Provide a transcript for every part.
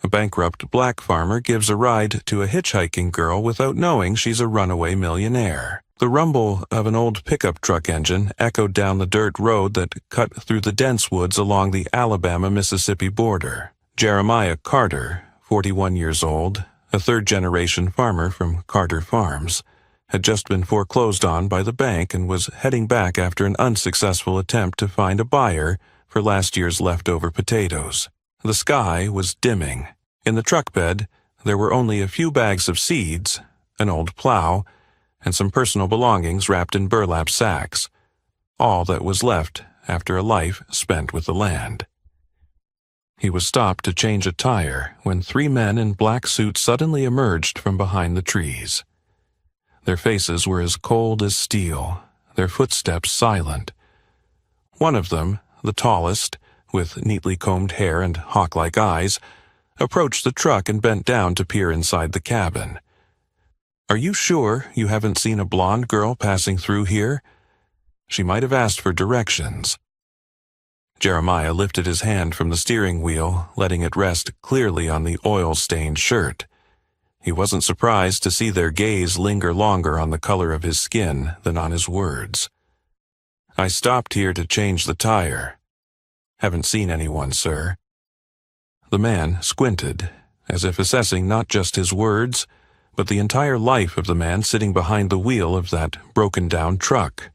A bankrupt black farmer gives a ride to a hitchhiking girl without knowing she's a runaway millionaire. The rumble of an old pickup truck engine echoed down the dirt road that cut through the dense woods along the Alabama-Mississippi border. Jeremiah Carter, 41 years old, a third-generation farmer from Carter Farms, had just been foreclosed on by the bank and was heading back after an unsuccessful attempt to find a buyer for last year's leftover potatoes. The sky was dimming. In the truck bed, there were only a few bags of seeds, an old plow, and some personal belongings wrapped in burlap sacks, all that was left after a life spent with the land. He was stopped to change a tire when 3 men in black suits suddenly emerged from behind the trees. Their faces were as cold as steel, their footsteps silent. One of them, the tallest, with neatly combed hair and hawk-like eyes, approached the truck and bent down to peer inside the cabin. "Are you sure you haven't seen a blonde girl passing through here?" She might have asked for directions. Jeremiah lifted his hand from the steering wheel, letting it rest clearly on the oil-stained shirt. He wasn't surprised to see their gaze linger longer on the color of his skin than on his words. "I stopped here to change the tire. Haven't seen anyone, sir." The man squinted, as if assessing not just his words, but the entire life of the man sitting behind the wheel of that broken-down truck.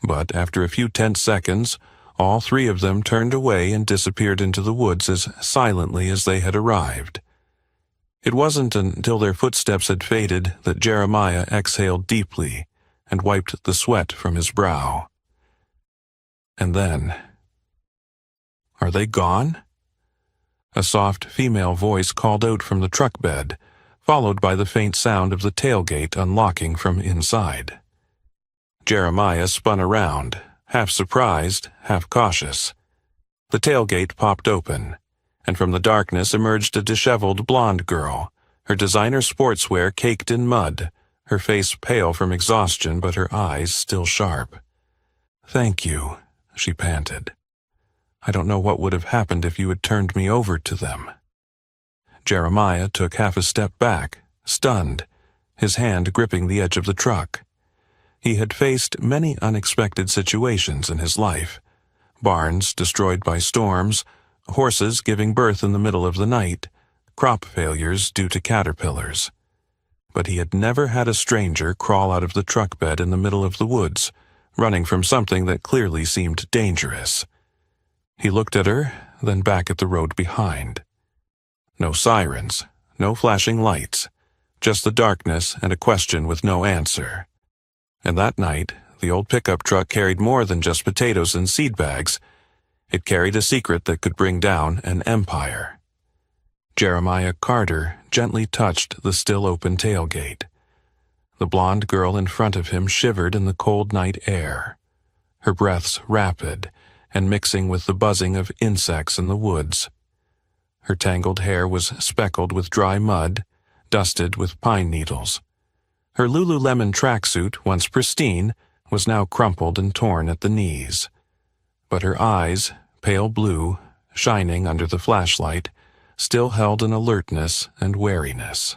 But after a few tense seconds, all 3 of them turned away and disappeared into the woods as silently as they had arrived. It wasn't until their footsteps had faded that Jeremiah exhaled deeply and wiped the sweat from his brow. And then, "Are they gone?" A soft female voice called out from the truck bed, followed by the faint sound of the tailgate unlocking from inside. Jeremiah spun around, half surprised, half cautious. The tailgate popped open, and from the darkness emerged a disheveled blonde girl, her designer sportswear caked in mud, her face pale from exhaustion but her eyes still sharp. "Thank you," she panted. "I don't know what would have happened if you had turned me over to them." Jeremiah took half a step back, stunned, his hand gripping the edge of the truck. He had faced many unexpected situations in his life: barns destroyed by storms, horses giving birth in the middle of the night, crop failures due to caterpillars. But he had never had a stranger crawl out of the truck bed in the middle of the woods, running from something that clearly seemed dangerous. He looked at her, then back at the road behind. No sirens, no flashing lights, just the darkness and a question with no answer. And that night, the old pickup truck carried more than just potatoes and seed bags. It carried a secret that could bring down an empire. Jeremiah Carter gently touched the still-open tailgate. The blonde girl in front of him shivered in the cold night air, her breaths rapid and mixing with the buzzing of insects in the woods. Her tangled hair was speckled with dry mud, dusted with pine needles. Her Lululemon tracksuit, once pristine, was now crumpled and torn at the knees. But her eyes, pale blue, shining under the flashlight, still held an alertness and wariness.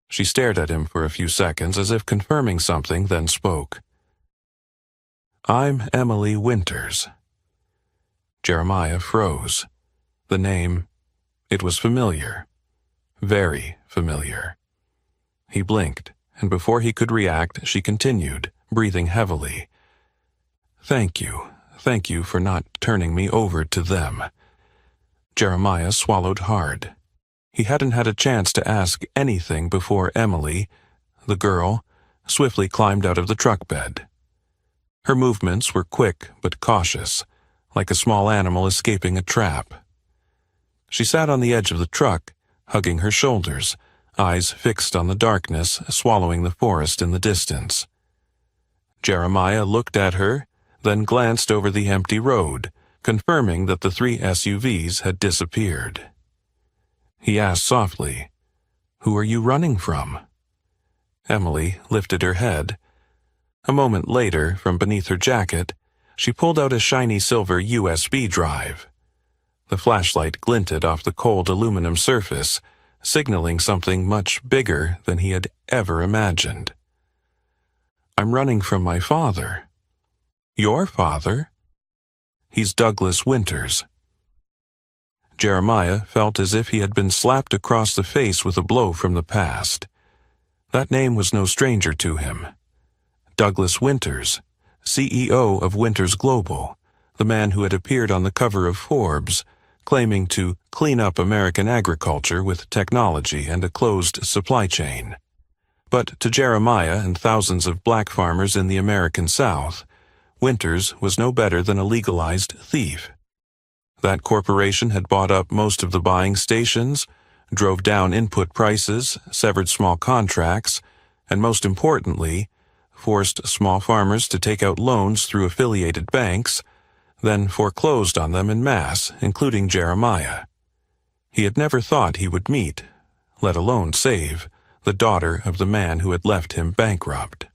She stared at him for a few seconds as if confirming something, then spoke. "I'm Emily Winters." Jeremiah froze. The name, it was familiar. Very familiar. He blinked, and before he could react, she continued, breathing heavily. Thank you for not turning me over to them." Jeremiah swallowed hard. He hadn't had a chance to ask anything before Emily, the girl, swiftly climbed out of the truck bed. Her movements were quick but cautious, like a small animal escaping a trap. She sat on the edge of the truck, hugging her shoulders, eyes fixed on the darkness swallowing the forest in the distance. Jeremiah looked at her, then glanced over the empty road, confirming that the 3 SUVs had disappeared. He asked softly, "Who are you running from?" Emily lifted her head. A moment later, from beneath her jacket, she pulled out a shiny silver USB drive. The flashlight glinted off the cold aluminum surface, signaling something much bigger than he had ever imagined. "I'm running from my father." "Your father?" "He's Douglas Winters." Jeremiah felt as if he had been slapped across the face with a blow from the past. That name was no stranger to him. Douglas Winters, CEO of Winters Global, the man who had appeared on the cover of Forbes, claiming to clean up American agriculture with technology and a closed supply chain. But to Jeremiah and thousands of black farmers in the American South, Winters was no better than a legalized thief. That corporation had bought up most of the buying stations, drove down input prices, severed small contracts, and most importantly, forced small farmers to take out loans through affiliated banks, then foreclosed on them en masse, including Jeremiah. He had never thought he would meet, let alone save, the daughter of the man who had left him bankrupt.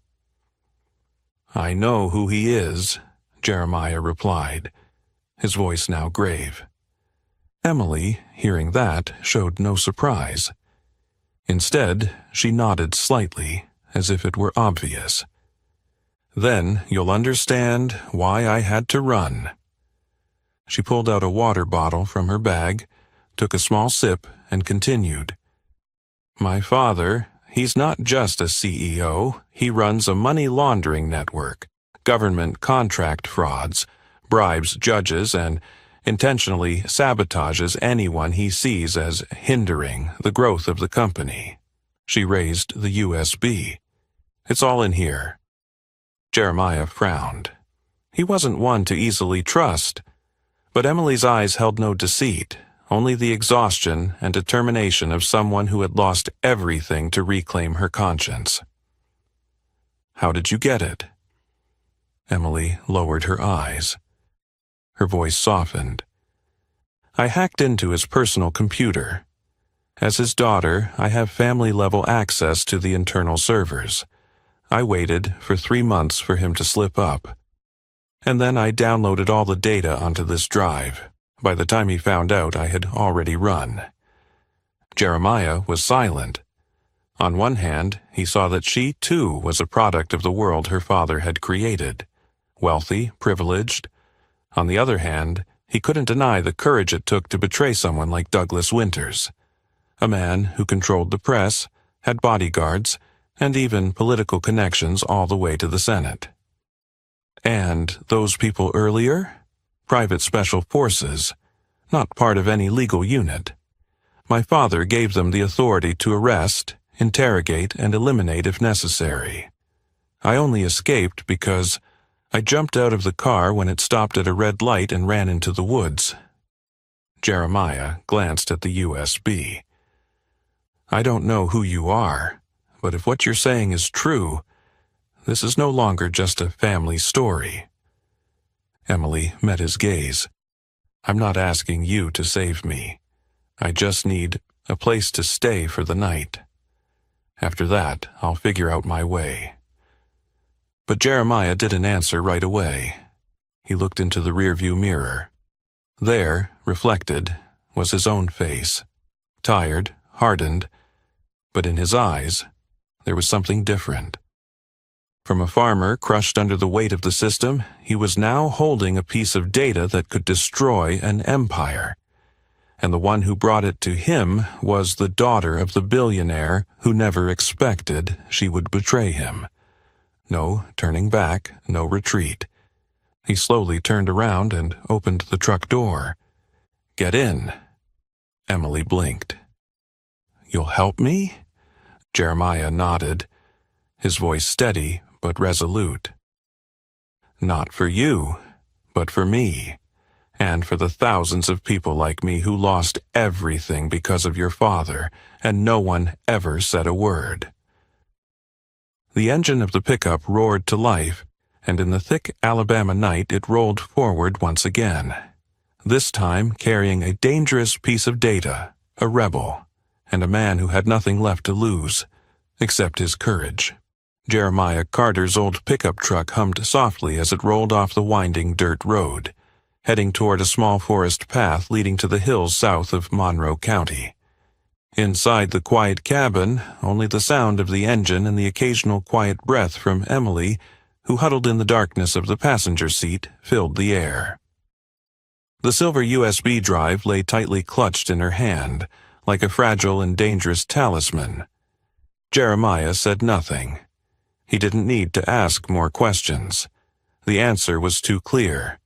"I know who he is," Jeremiah replied, his voice now grave. Emily, hearing that, showed no surprise. Instead, she nodded slightly, as if it were obvious. "Then you'll understand why I had to run." She pulled out a water bottle from her bag, took a small sip, and continued. "My father, he's not just a CEO, he runs a money laundering network, government contract frauds, bribes judges, and intentionally sabotages anyone he sees as hindering the growth of the company." She raised the USB. "It's all in here." Jeremiah frowned. He wasn't one to easily trust, but Emily's eyes held no deceit, only the exhaustion and determination of someone who had lost everything to reclaim her conscience. "How did you get it?" Emily lowered her eyes. Her voice softened. "I hacked into his personal computer. As his daughter, I have family-level access to the internal servers. I waited for 3 months for him to slip up. And then I downloaded all the data onto this drive. By the time he found out, I had already run." Jeremiah was silent. On one hand, he saw that she, too, was a product of the world her father had created. Wealthy, privileged. On the other hand, he couldn't deny the courage it took to betray someone like Douglas Winters, a man who controlled the press, had bodyguards, and even political connections all the way to the Senate. And those people earlier? Private special forces, not part of any legal unit. My father gave them the authority to arrest, interrogate, and eliminate if necessary. I only escaped because I jumped out of the car when it stopped at a red light and ran into the woods. Jeremiah glanced at the USB. "I don't know who you are, but if what you're saying is true, this is no longer just a family story." Emily met his gaze. "I'm not asking you to save me. I just need a place to stay for the night. After that, I'll figure out my way." But Jeremiah didn't answer right away. He looked into the rearview mirror. There, reflected, was his own face. Tired, hardened, but in his eyes, there was something different. From a farmer crushed under the weight of the system, he was now holding a piece of data that could destroy an empire. And the one who brought it to him was the daughter of the billionaire who never expected she would betray him. No turning back, no retreat. He slowly turned around and opened the truck door. "Get in." Emily blinked. "You'll help me?" Jeremiah nodded, his voice steady but resolute. "Not for you, but for me, and for the thousands of people like me who lost everything because of your father, and no one ever said a word." The engine of the pickup roared to life, and in the thick Alabama night it rolled forward once again, this time carrying a dangerous piece of data, a rebel, and a man who had nothing left to lose, except his courage. Jeremiah Carter's old pickup truck hummed softly as it rolled off the winding dirt road, heading toward a small forest path leading to the hills south of Monroe County. Inside the quiet cabin, only the sound of the engine and the occasional quiet breath from Emily, who huddled in the darkness of the passenger seat, filled the air. The silver USB drive lay tightly clutched in her hand, like a fragile and dangerous talisman. Jeremiah said nothing. He didn't need to ask more questions. The answer was too clear.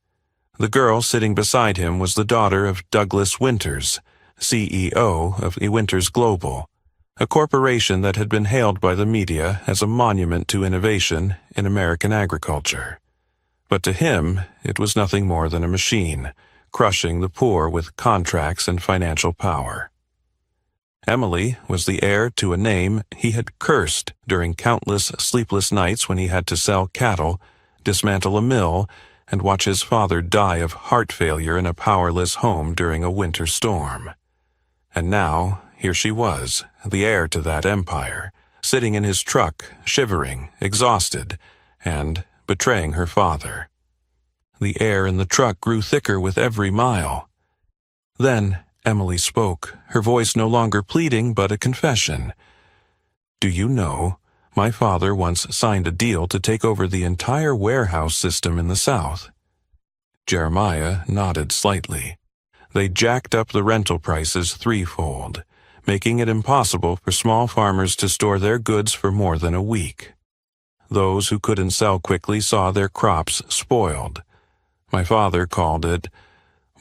The girl sitting beside him was the daughter of Douglas Winters, CEO of Winters Global, a corporation that had been hailed by the media as a monument to innovation in American agriculture. But to him, it was nothing more than a machine, crushing the poor with contracts and financial power. Emily was the heir to a name he had cursed during countless sleepless nights when he had to sell cattle, dismantle a mill, and watch his father die of heart failure in a powerless home during a winter storm. And now, here she was, the heir to that empire, sitting in his truck, shivering, exhausted, and betraying her father. The air in the truck grew thicker with every mile. Then Emily spoke, her voice no longer pleading but a confession. "Do you know, my father once signed a deal to take over the entire warehouse system in the South." Jeremiah nodded slightly. They jacked up the rental prices threefold, making it impossible for small farmers to store their goods for more than a week. Those who couldn't sell quickly saw their crops spoiled. My father called it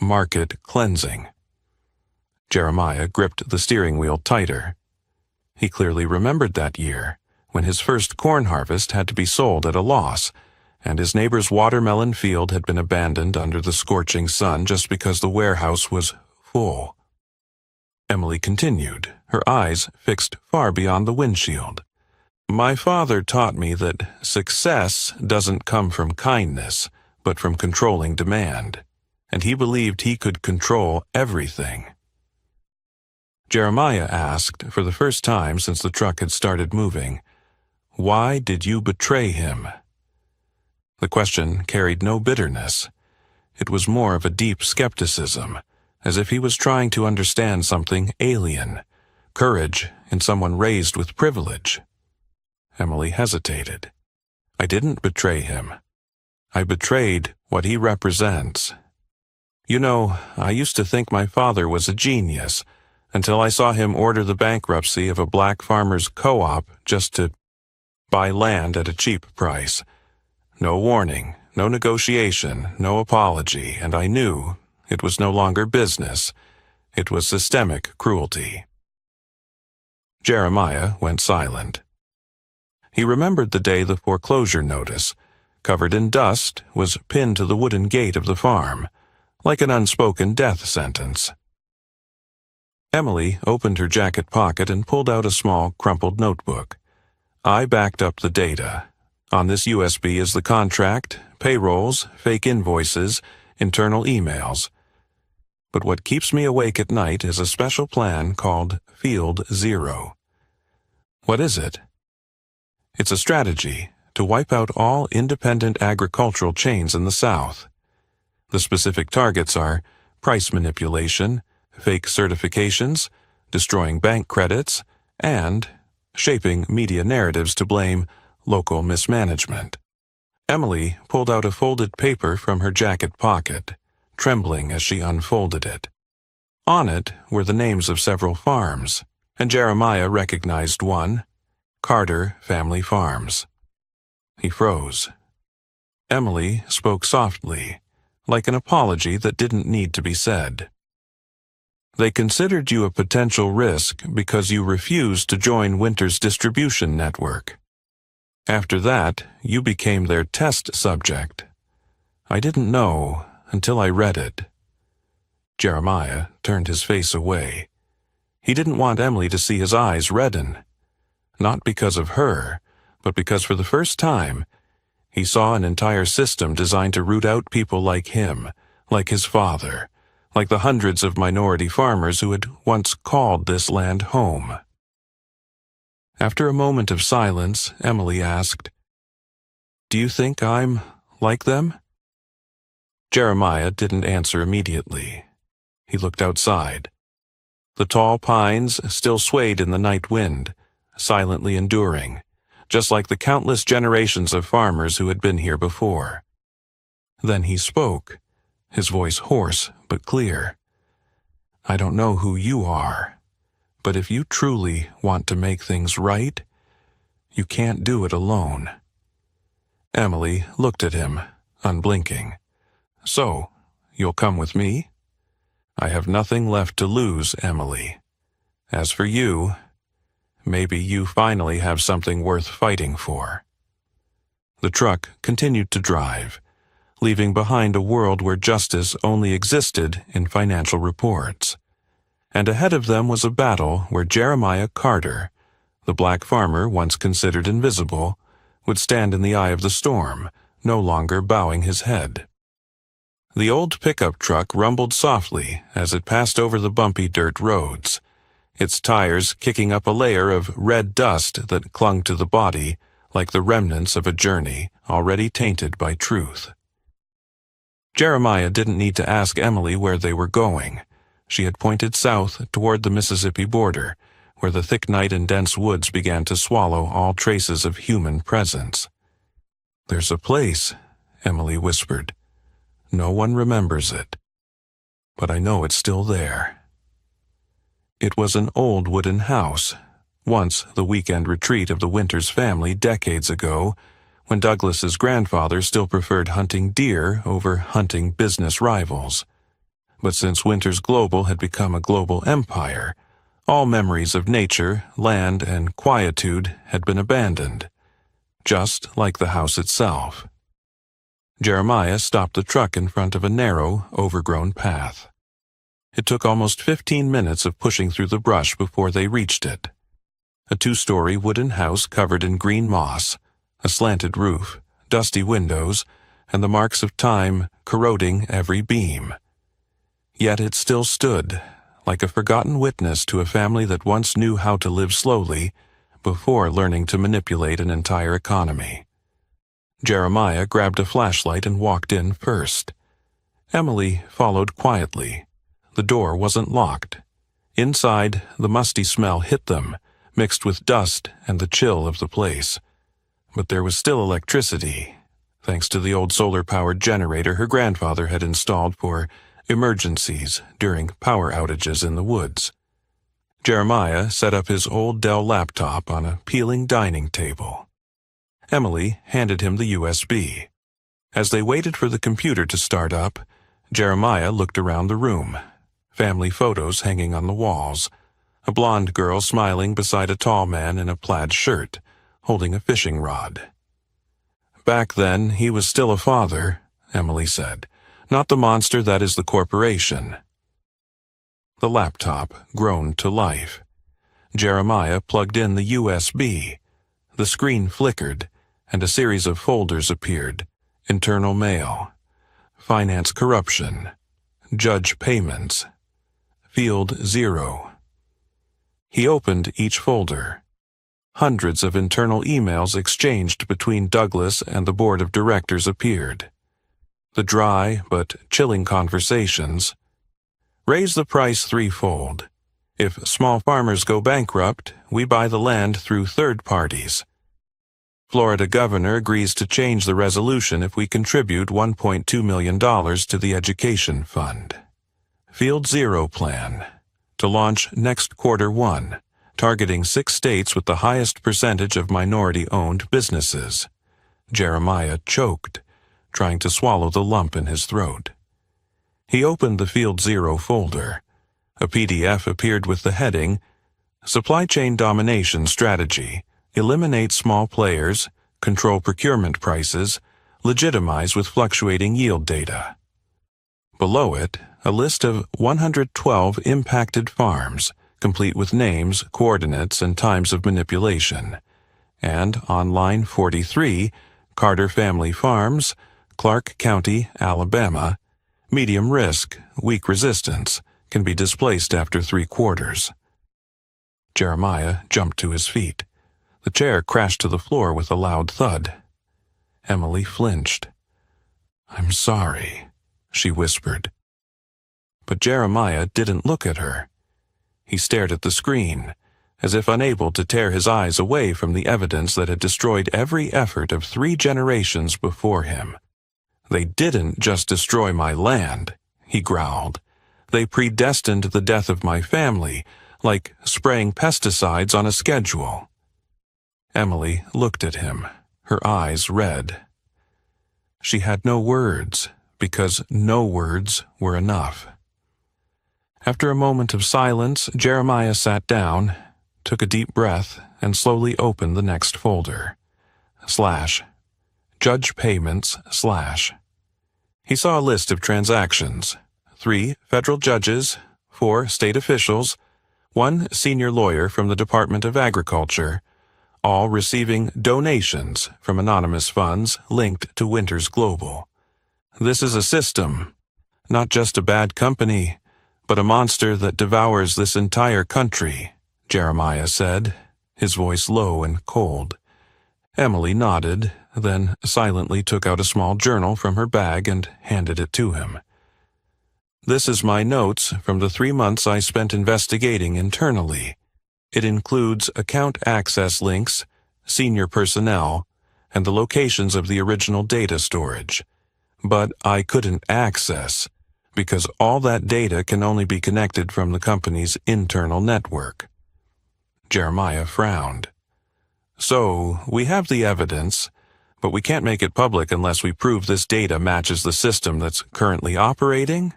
market cleansing. Jeremiah gripped the steering wheel tighter. He clearly remembered that year, when his first corn harvest had to be sold at a loss, and his neighbor's watermelon field had been abandoned under the scorching sun just because the warehouse was full. Emily continued, her eyes fixed far beyond the windshield. "My father taught me that success doesn't come from kindness, but from controlling demand, and he believed he could control everything." Jeremiah asked, for the first time since the truck had started moving, "Why did you betray him?" The question carried no bitterness. It was more of a deep skepticism, as if he was trying to understand something alien, courage in someone raised with privilege. Emily hesitated. "I didn't betray him. I betrayed what he represents. You know, I used to think my father was a genius, until I saw him order the bankruptcy of a black farmers' co-op just to buy land at a cheap price. No warning, no negotiation, no apology, and I knew it was no longer business. It was systemic cruelty." Jeremiah went silent. He remembered the day the foreclosure notice, covered in dust, was pinned to the wooden gate of the farm, like an unspoken death sentence. Emily opened her jacket pocket and pulled out a small, crumpled notebook. "I backed up the data. On this USB is the contract, payrolls, fake invoices, internal emails. But what keeps me awake at night is a special plan called Field Zero." "What is it?" "It's a strategy to wipe out all independent agricultural chains in the South. The specific targets are price manipulation, fake certifications, destroying bank credits, and shaping media narratives to blame local mismanagement." Emily pulled out a folded paper from her jacket pocket, trembling as she unfolded it. On it were the names of several farms, and Jeremiah recognized one, Carter Family Farms. He froze. Emily spoke softly, like an apology that didn't need to be said. "They considered you a potential risk because you refused to join Winter's distribution network. After that, you became their test subject. I didn't know until I read it." Jeremiah turned his face away. He didn't want Emily to see his eyes redden. Not because of her, but because for the first time, he saw an entire system designed to root out people like him, like his father, like the hundreds of minority farmers who had once called this land home. After a moment of silence, Emily asked, "Do you think I'm like them?" Jeremiah didn't answer immediately. He looked outside. The tall pines still swayed in the night wind, silently enduring, just like the countless generations of farmers who had been here before. Then he spoke, his voice hoarse but clear. "I don't know who you are, but if you truly want to make things right, you can't do it alone." Emily looked at him, unblinking. "So, you'll come with me?" "I have nothing left to lose, Emily. As for you, maybe you finally have something worth fighting for." The truck continued to drive, leaving behind a world where justice only existed in financial reports. And ahead of them was a battle where Jeremiah Carter, the black farmer once considered invisible, would stand in the eye of the storm, no longer bowing his head. The old pickup truck rumbled softly as it passed over the bumpy dirt roads, its tires kicking up a layer of red dust that clung to the body like the remnants of a journey already tainted by truth. Jeremiah didn't need to ask Emily where they were going. She had pointed south toward the Mississippi border, where the thick night and dense woods began to swallow all traces of human presence. "There's a place," Emily whispered. "No one remembers it, but I know it's still there." It was an old wooden house, once the weekend retreat of the Winters family decades ago, when Douglas's grandfather still preferred hunting deer over hunting business rivals. But since Winters Global had become a global empire, all memories of nature, land, and quietude had been abandoned, just like the house itself. Jeremiah stopped the truck in front of a narrow, overgrown path. It took almost 15 minutes of pushing through the brush before they reached it. A 2-story wooden house covered in green moss, a slanted roof, dusty windows, and the marks of time corroding every beam. Yet it still stood, like a forgotten witness to a family that once knew how to live slowly before learning to manipulate an entire economy. Jeremiah grabbed a flashlight and walked in first. Emily followed quietly. The door wasn't locked. Inside, the musty smell hit them, mixed with dust and the chill of the place. But there was still electricity, thanks to the old solar-powered generator her grandfather had installed for emergencies during power outages in the woods. Jeremiah set up his old Dell laptop on a peeling dining table. Emily handed him the USB. As they waited for the computer to start up, Jeremiah looked around the room. Family photos hanging on the walls. A blonde girl smiling beside a tall man in a plaid shirt, holding a fishing rod. "Back then, he was still a father," Emily said. "Not the monster that is the corporation." The laptop groaned to life. Jeremiah plugged in the USB. The screen flickered, and a series of folders appeared. Internal mail, finance corruption, judge payments, field 0. He opened each folder. Hundreds of internal emails exchanged between Douglas and the board of directors appeared. The dry but chilling conversations. "Raise the price 3-fold. If small farmers go bankrupt, we buy the land through third parties. Florida governor agrees to change the resolution if we contribute $1.2 million to the education fund. Field 0 plan. To launch next Q1, targeting 6 states with the highest percentage of minority-owned businesses." Jeremiah choked, trying to swallow the lump in his throat. He opened the Field 0 folder. A PDF appeared with the heading, "Supply Chain Domination Strategy. Eliminate small players, control procurement prices, legitimize with fluctuating yield data." Below it, a list of 112 impacted farms, complete with names, coordinates, and times of manipulation. And on line 43, Carter Family Farms, Clark County, Alabama, medium risk, weak resistance, can be displaced after 3 quarters. Jeremiah jumped to his feet. The chair crashed to the floor with a loud thud. Emily flinched. "I'm sorry," she whispered. But Jeremiah didn't look at her. He stared at the screen, as if unable to tear his eyes away from the evidence that had destroyed every effort of 3 generations before him. "They didn't just destroy my land," he growled. "They predestined the death of my family, like spraying pesticides on a schedule." Emily looked at him, her eyes red. She had no words, because no words were enough. After a moment of silence, Jeremiah sat down, took a deep breath, and slowly opened the next folder. /Judge payments / He saw a list of transactions: 3 federal judges, 4 state officials, 1 senior lawyer from the Department of Agriculture, all receiving donations from anonymous funds linked to Winters Global. "This is a system, not just a bad company, but a monster that devours this entire country," Jeremiah said, his voice low and cold. Emily nodded, then silently took out a small journal from her bag and handed it to him. "This is my notes from the 3 months I spent investigating internally. It includes account access links, senior personnel, and the locations of the original data storage. But I couldn't access, because all that data can only be connected from the company's internal network." Jeremiah frowned. "So, we have the evidence, but we can't make it public unless we prove this data matches the system that's currently operating?"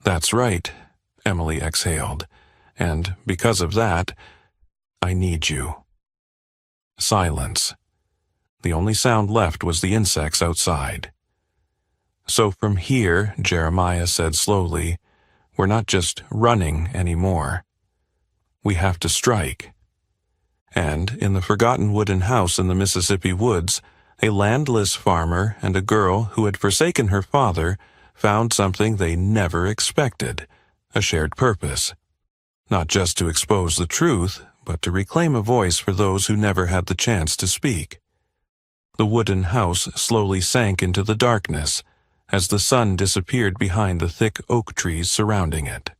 "That's right," Emily exhaled, "and because of that, I need you." Silence. The only sound left was the insects outside. "So from here," Jeremiah said slowly, "we're not just running anymore. We have to strike." And in the forgotten wooden house in the Mississippi woods, a landless farmer and a girl who had forsaken her father found something they never expected: a shared purpose. Not just to expose the truth, but to reclaim a voice for those who never had the chance to speak. The wooden house slowly sank into the darkness as the sun disappeared behind the thick oak trees surrounding it.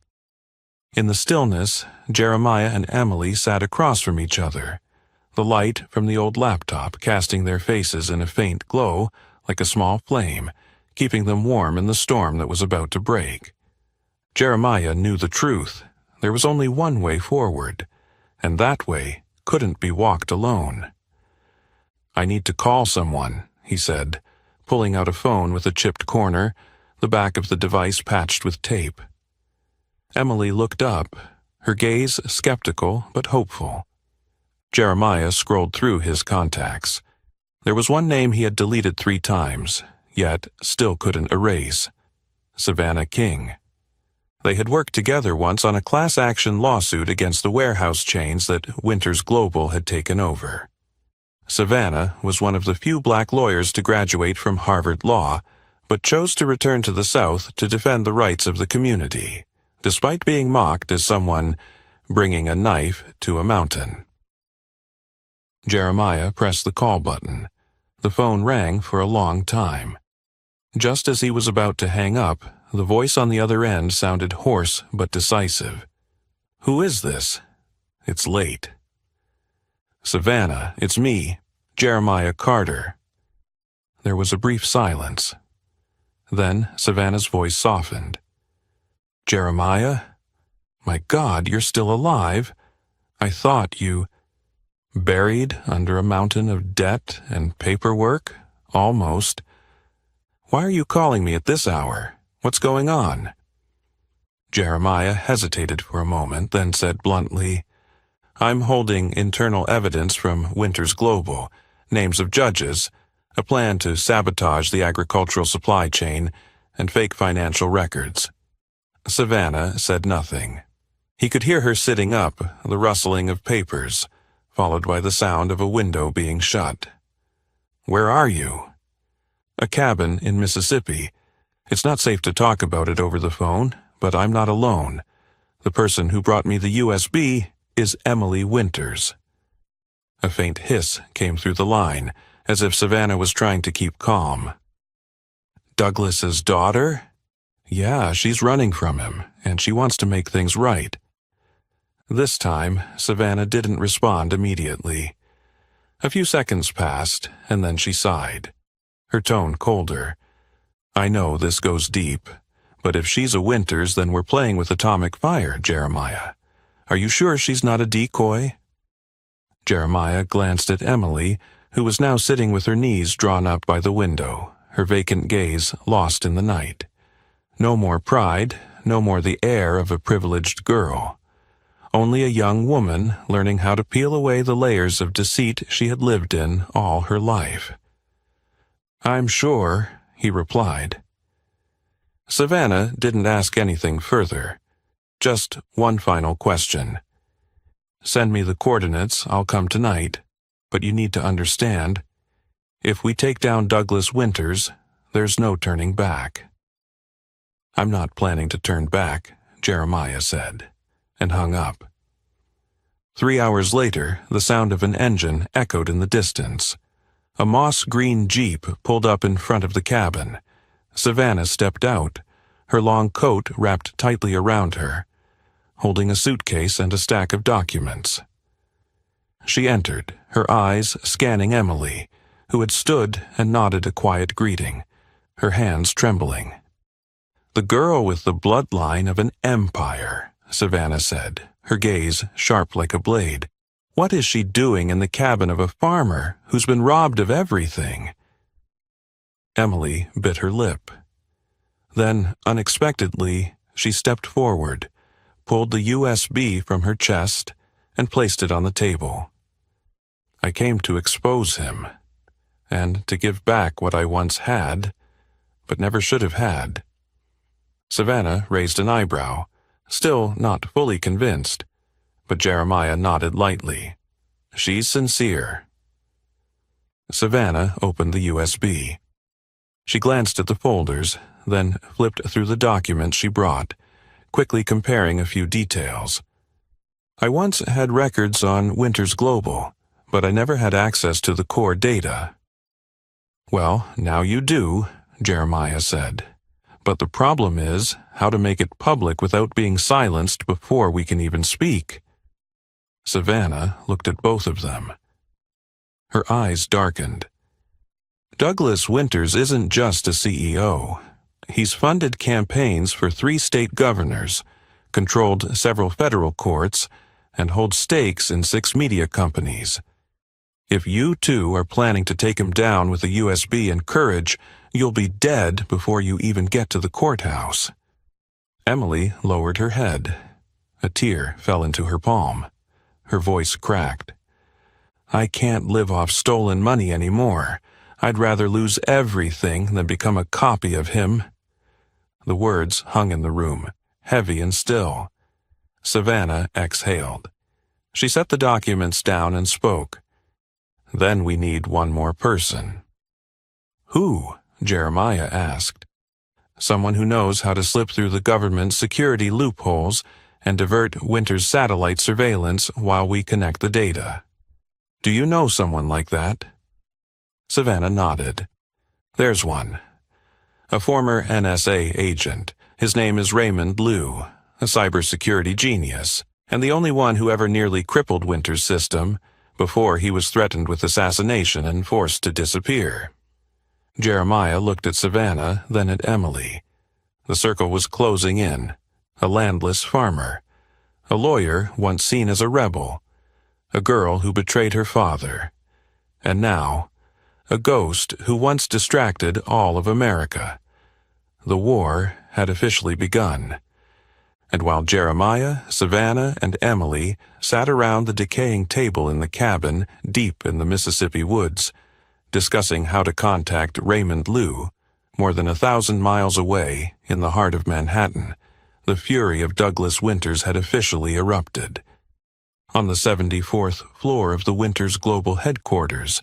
In the stillness, Jeremiah and Emily sat across from each other, the light from the old laptop casting their faces in a faint glow like a small flame, keeping them warm in the storm that was about to break. Jeremiah knew the truth. There was only one way forward, and that way couldn't be walked alone. "I need to call someone," he said, pulling out a phone with a chipped corner, the back of the device patched with tape. Emily looked up, her gaze skeptical but hopeful. Jeremiah scrolled through his contacts. There was one name he had deleted 3 times, yet still couldn't erase: Savannah King. They had worked together once on a class-action lawsuit against the warehouse chains that Winters Global had taken over. Savannah was one of the few black lawyers to graduate from Harvard Law, but chose to return to the South to defend the rights of the community, despite being mocked as someone bringing a knife to a mountain. Jeremiah pressed the call button. The phone rang for a long time. Just as he was about to hang up, the voice on the other end sounded hoarse but decisive. "Who is this? It's late." "Savannah, it's me, Jeremiah Carter." There was a brief silence. Then Savannah's voice softened. "Jeremiah? My God, you're still alive. I thought you... Buried under a mountain of debt and paperwork? Almost. Why are you calling me at this hour? What's going on?" Jeremiah hesitated for a moment, then said bluntly, "I'm holding internal evidence from Winters Global, names of judges, a plan to sabotage the agricultural supply chain, and fake financial records." Savannah said nothing. He could hear her sitting up, the rustling of papers, followed by the sound of a window being shut. "Where are you?" "A cabin in Mississippi. It's not safe to talk about it over the phone, but I'm not alone. The person who brought me the USB is Emily Winters." A faint hiss came through the line, as if Savannah was trying to keep calm. Douglas's daughter? Yeah, she's running from him, and she wants to make things right. This time, Savannah didn't respond immediately. A few seconds passed, and then she sighed, her tone colder. I know this goes deep, but if she's a Winters, then we're playing with atomic fire, Jeremiah. Are you sure she's not a decoy? Jeremiah glanced at Emily, who was now sitting with her knees drawn up by the window, her vacant gaze lost in the night. No more pride, no more the air of a privileged girl. Only a young woman learning how to peel away the layers of deceit she had lived in all her life. I'm sure, he replied. Savannah didn't ask anything further. Just one final question. Send me the coordinates, I'll come tonight. But you need to understand, if we take down Douglas Winters, there's no turning back. I'm not planning to turn back, Jeremiah said, and hung up. 3 hours later, the sound of an engine echoed in the distance. A moss-green Jeep pulled up in front of the cabin. Savannah stepped out, her long coat wrapped tightly around her, holding a suitcase and a stack of documents. She entered, her eyes scanning Emily, who had stood and nodded a quiet greeting, her hands trembling. The girl with the bloodline of an empire, Savannah said, her gaze sharp like a blade. What is she doing in the cabin of a farmer who's been robbed of everything? Emily bit her lip. Then, unexpectedly, she stepped forward, pulled the USB from her chest, and placed it on the table. I came to expose him, and to give back what I once had, but never should have had. Savannah raised an eyebrow, still not fully convinced, but Jeremiah nodded lightly. She's sincere. Savannah opened the USB. She glanced at the folders, then flipped through the documents she brought, quickly comparing a few details. I once had records on Winters Global, but I never had access to the core data. Well, now you do, Jeremiah said. But the problem is how to make it public without being silenced before we can even speak. Savannah looked at both of them. Her eyes darkened. Douglas Winters isn't just a CEO. He's funded campaigns for 3 state governors, controlled several federal courts, and holds stakes in 6 media companies. If you two are planning to take him down with a USB and courage, you'll be dead before you even get to the courthouse. Emily lowered her head. A tear fell into her palm. Her voice cracked. I can't live off stolen money anymore. I'd rather lose everything than become a copy of him. The words hung in the room, heavy and still. Savannah exhaled. She set the documents down and spoke. Then we need one more person. Who? Jeremiah asked. Someone who knows how to slip through the government's security loopholes and divert Winters' satellite surveillance while we connect the data. Do you know someone like that? Savannah nodded. There's one. A former NSA agent. His name is Raymond Liu, a cybersecurity genius, and the only one who ever nearly crippled Winters' system before he was threatened with assassination and forced to disappear. Jeremiah looked at Savannah, then at Emily. The circle was closing in. A landless farmer. A lawyer once seen as a rebel. A girl who betrayed her father. And now, a ghost who once distracted all of America. The war had officially begun. And while Jeremiah, Savannah, and Emily sat around the decaying table in the cabin deep in the Mississippi woods, discussing how to contact Raymond Liu, more than 1,000 miles away in the heart of Manhattan, the fury of Douglas Winters had officially erupted. On the 74th floor of the Winters Global Headquarters,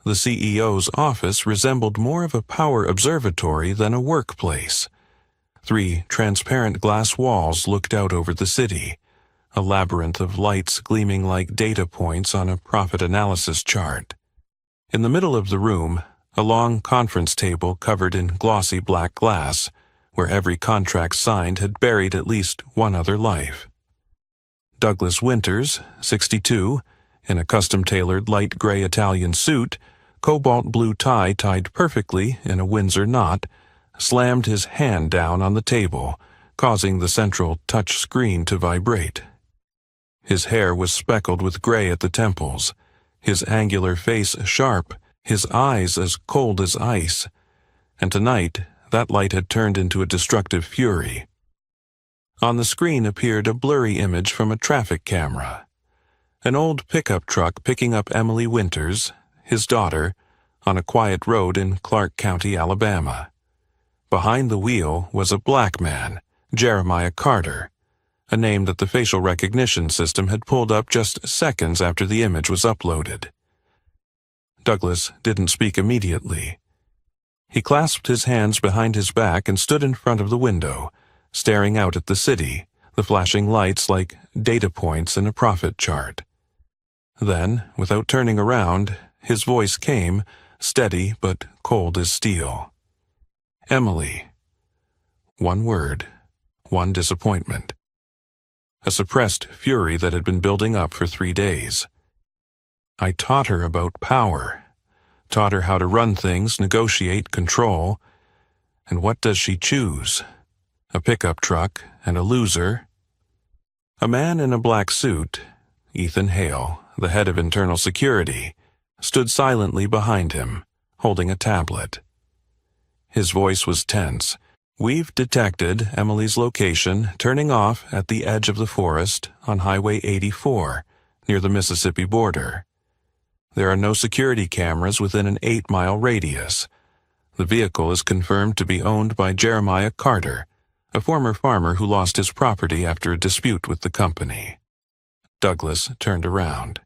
the CEO's office resembled more of a power observatory than a workplace. 3 transparent glass walls looked out over the city, a labyrinth of lights gleaming like data points on a profit analysis chart. In the middle of the room, a long conference table covered in glossy black glass, where every contract signed had buried at least one other life. Douglas Winters, 62, in a custom-tailored light gray Italian suit, cobalt blue tie tied perfectly in a Windsor knot, slammed his hand down on the table, causing the central touch screen to vibrate. His hair was speckled with gray at the temples, his angular face sharp, his eyes as cold as ice, and tonight that light had turned into a destructive fury. On the screen appeared a blurry image from a traffic camera. An old pickup truck picking up Emily Winters, his daughter, on a quiet road in Clark County, Alabama. Behind the wheel was a black man, Jeremiah Carter, a name that the facial recognition system had pulled up just seconds after the image was uploaded. Douglas didn't speak immediately. He clasped his hands behind his back and stood in front of the window, staring out at the city, the flashing lights like data points in a profit chart. Then, without turning around, his voice came, steady but cold as steel. Emily. One word, one disappointment. A suppressed fury that had been building up for 3 days. I taught her about power, taught her how to run things, negotiate, control. And what does she choose? A pickup truck and a loser? A man in a black suit, Ethan Hale, the head of internal security, stood silently behind him, holding a tablet. His voice was tense. We've detected Emily's location turning off at the edge of the forest on Highway 84, near the Mississippi border. There are no security cameras within an 8-mile radius. The vehicle is confirmed to be owned by Jeremiah Carter, a former farmer who lost his property after a dispute with the company. Douglas turned around.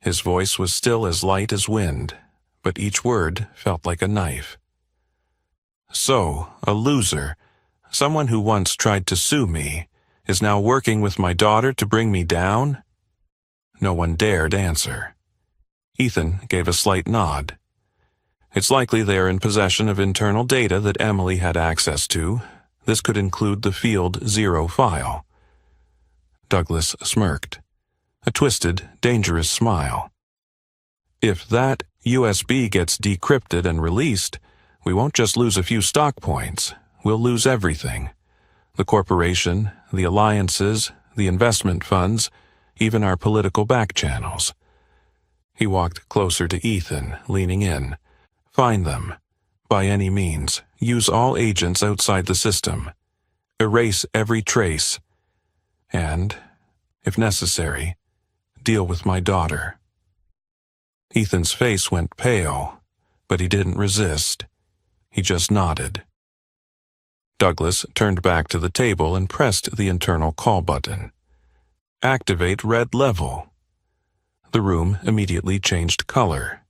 His voice was still as light as wind, but each word felt like a knife. So, a loser, someone who once tried to sue me, is now working with my daughter to bring me down? No one dared answer. Ethan gave a slight nod. It's likely they are in possession of internal data that Emily had access to. This could include the Field 0 file. Douglas smirked. A twisted, dangerous smile. If that USB gets decrypted and released, we won't just lose a few stock points. We'll lose everything. The corporation, the alliances, the investment funds, even our political back channels. He walked closer to Ethan, leaning in. Find them. By any means, use all agents outside the system. Erase every trace. And, if necessary, deal with my daughter. Ethan's face went pale, but he didn't resist. He just nodded. Douglas turned back to the table and pressed the internal call button. Activate red level. The room immediately changed color.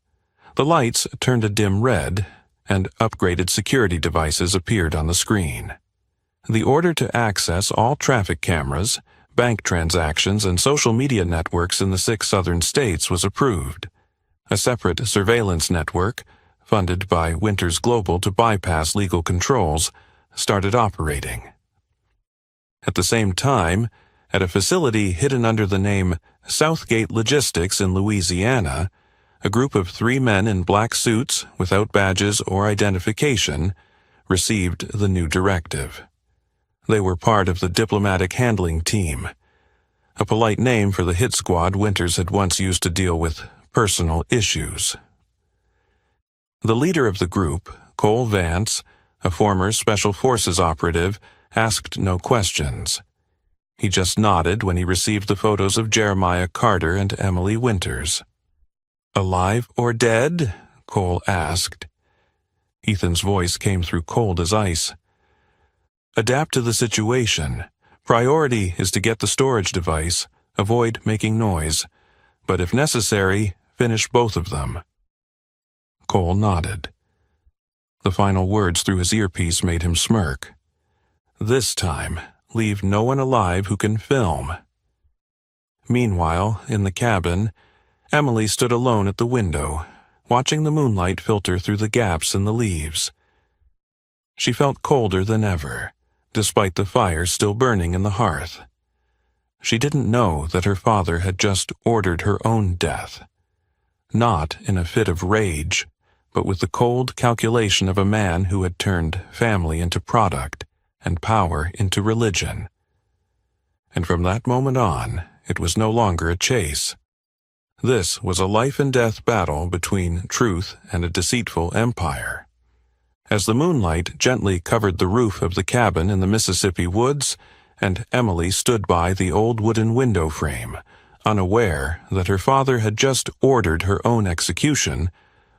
The lights turned a dim red, and upgraded security devices appeared on the screen. The order to access all traffic cameras, bank transactions, and social media networks in the 6 southern states was approved. A separate surveillance network, funded by Winters Global to bypass legal controls, started operating. At the same time, at a facility hidden under the name Southgate Logistics in Louisiana, a group of 3 men in black suits, without badges or identification, received the new directive. They were part of the diplomatic handling team, a polite name for the hit squad Winters had once used to deal with personal issues. The leader of the group, Cole Vance, a former Special Forces operative, asked no questions. He just nodded when he received the photos of Jeremiah Carter and Emily Winters. Alive or dead? Cole asked. Ethan's voice came through cold as ice. Adapt to the situation. Priority is to get the storage device, avoid making noise, but if necessary, finish both of them. Cole nodded. The final words through his earpiece made him smirk. This time, leave no one alive who can film. Meanwhile, in the cabin, Emily stood alone at the window, watching the moonlight filter through the gaps in the leaves. She felt colder than ever, despite the fire still burning in the hearth. She didn't know that her father had just ordered her own death. Not in a fit of rage, but with the cold calculation of a man who had turned family into product and power into religion. And from that moment on, it was no longer a chase. This was a life-and-death battle between truth and a deceitful empire. As the moonlight gently covered the roof of the cabin in the Mississippi woods, and Emily stood by the old wooden window frame, unaware that her father had just ordered her own execution,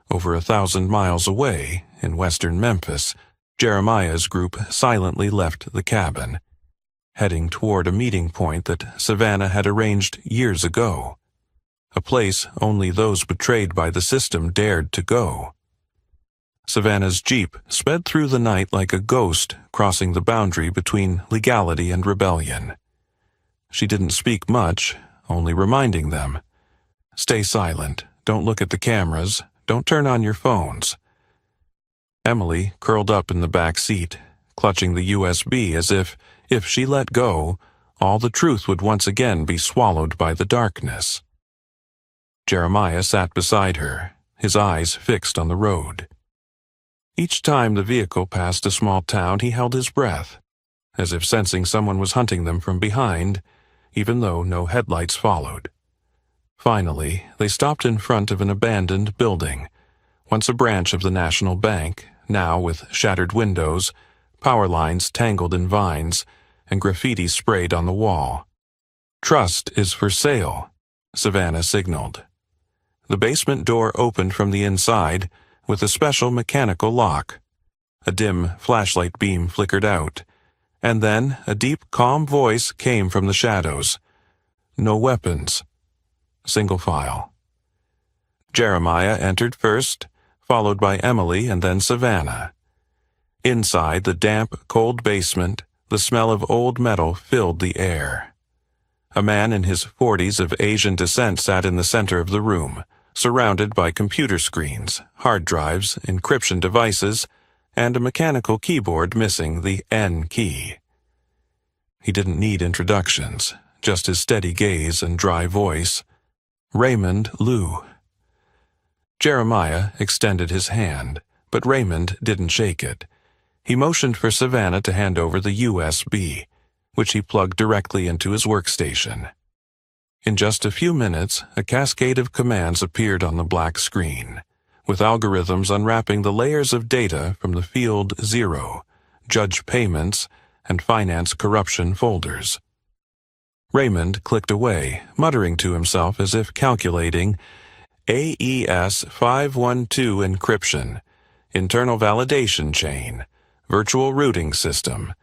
over 1,000 miles away, in western Memphis, Jeremiah's group silently left the cabin, heading toward a meeting point that Savannah had arranged years ago, a place only those betrayed by the system dared to go. Savannah's jeep sped through the night like a ghost crossing the boundary between legality and rebellion. She didn't speak much, only reminding them, "Stay silent, don't look at the cameras, don't turn on your phones." Emily curled up in the back seat, clutching the USB as if she let go, all the truth would once again be swallowed by the darkness. Jeremiah sat beside her, his eyes fixed on the road. Each time the vehicle passed a small town, he held his breath, as if sensing someone was hunting them from behind, even though no headlights followed. Finally, they stopped in front of an abandoned building, once a branch of the National Bank, now with shattered windows, power lines tangled in vines, and graffiti sprayed on the wall. "Trust is for sale," Savannah signaled. The basement door opened from the inside, with a special mechanical lock. A dim flashlight beam flickered out, and then a deep, calm voice came from the shadows. "No weapons. Single file." Jeremiah entered first, followed by Emily and then Savannah. Inside the damp, cold basement, the smell of old metal filled the air. A man in his 40s of Asian descent sat in the center of the room, surrounded by computer screens, hard drives, encryption devices, and a mechanical keyboard missing the N key. He didn't need introductions, just his steady gaze and dry voice. Raymond Liu. Jeremiah extended his hand, but Raymond didn't shake it. He motioned for Savannah to hand over the USB, which he plugged directly into his workstation. In just a few minutes, a cascade of commands appeared on the black screen, with algorithms unwrapping the layers of data from the Field 0, Judge Payments, and Finance Corruption folders. Raymond clicked away, muttering to himself as if calculating, AES 512 encryption, internal validation chain, virtual routing system.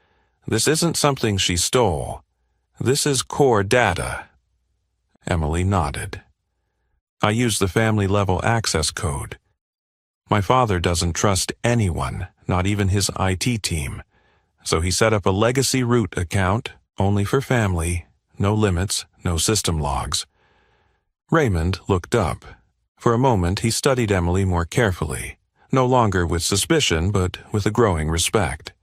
This isn't something she stole. This is core data. Emily nodded. "I use the family-level access code. My father doesn't trust anyone, not even his IT team, so he set up a legacy root account, only for family, no limits, no system logs." Raymond looked up. For a moment he studied Emily more carefully, no longer with suspicion but with a growing respect.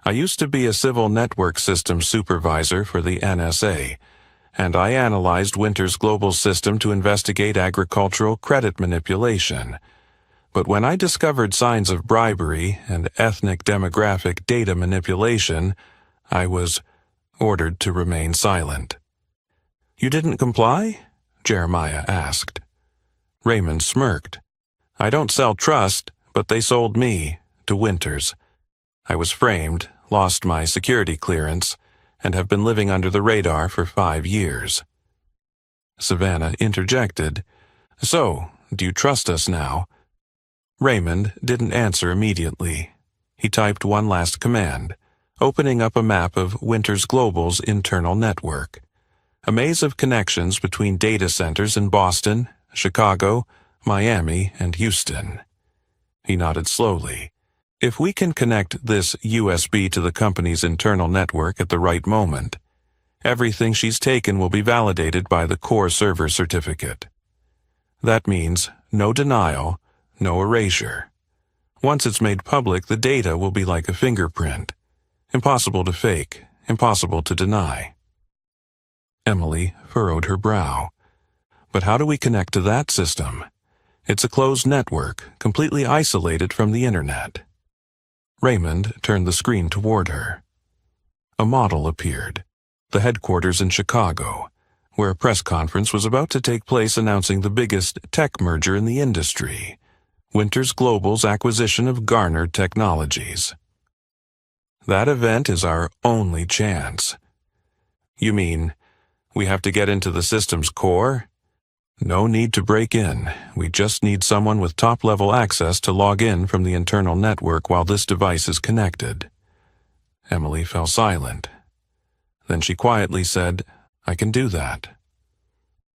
"I used to be a civil network systems supervisor for the NSA, and I analyzed Winter's global system to investigate agricultural credit manipulation. But when I discovered signs of bribery and ethnic demographic data manipulation, I was ordered to remain silent." "You didn't comply?" Jeremiah asked. Raymond smirked. "I don't sell trust, but they sold me to Winters. I was framed, lost my security clearance, and have been living under the radar for 5 years." Savannah interjected, "So, do you trust us now?" Raymond didn't answer immediately. He typed one last command, opening up a map of Winters Global's internal network, a maze of connections between data centers in Boston, Chicago, Miami, and Houston. He nodded slowly. "If we can connect this USB to the company's internal network at the right moment, everything she's taken will be validated by the core server certificate. That means no denial, no erasure. Once it's made public, the data will be like a fingerprint. Impossible to fake, impossible to deny. Emily furrowed her brow. But how do we connect to that system? It's a closed network, completely isolated from the internet. Raymond turned the screen toward her. A model appeared. The headquarters in Chicago, where a press conference was about to take place announcing the biggest tech merger in the industry, Winters Global's acquisition of Garner Technologies. That event is our only chance. You mean, we have to get into the system's core? No need to break in. We just need someone with top-level access to log in from the internal network while this device is connected. Emily fell silent. Then she quietly said, "I can do that."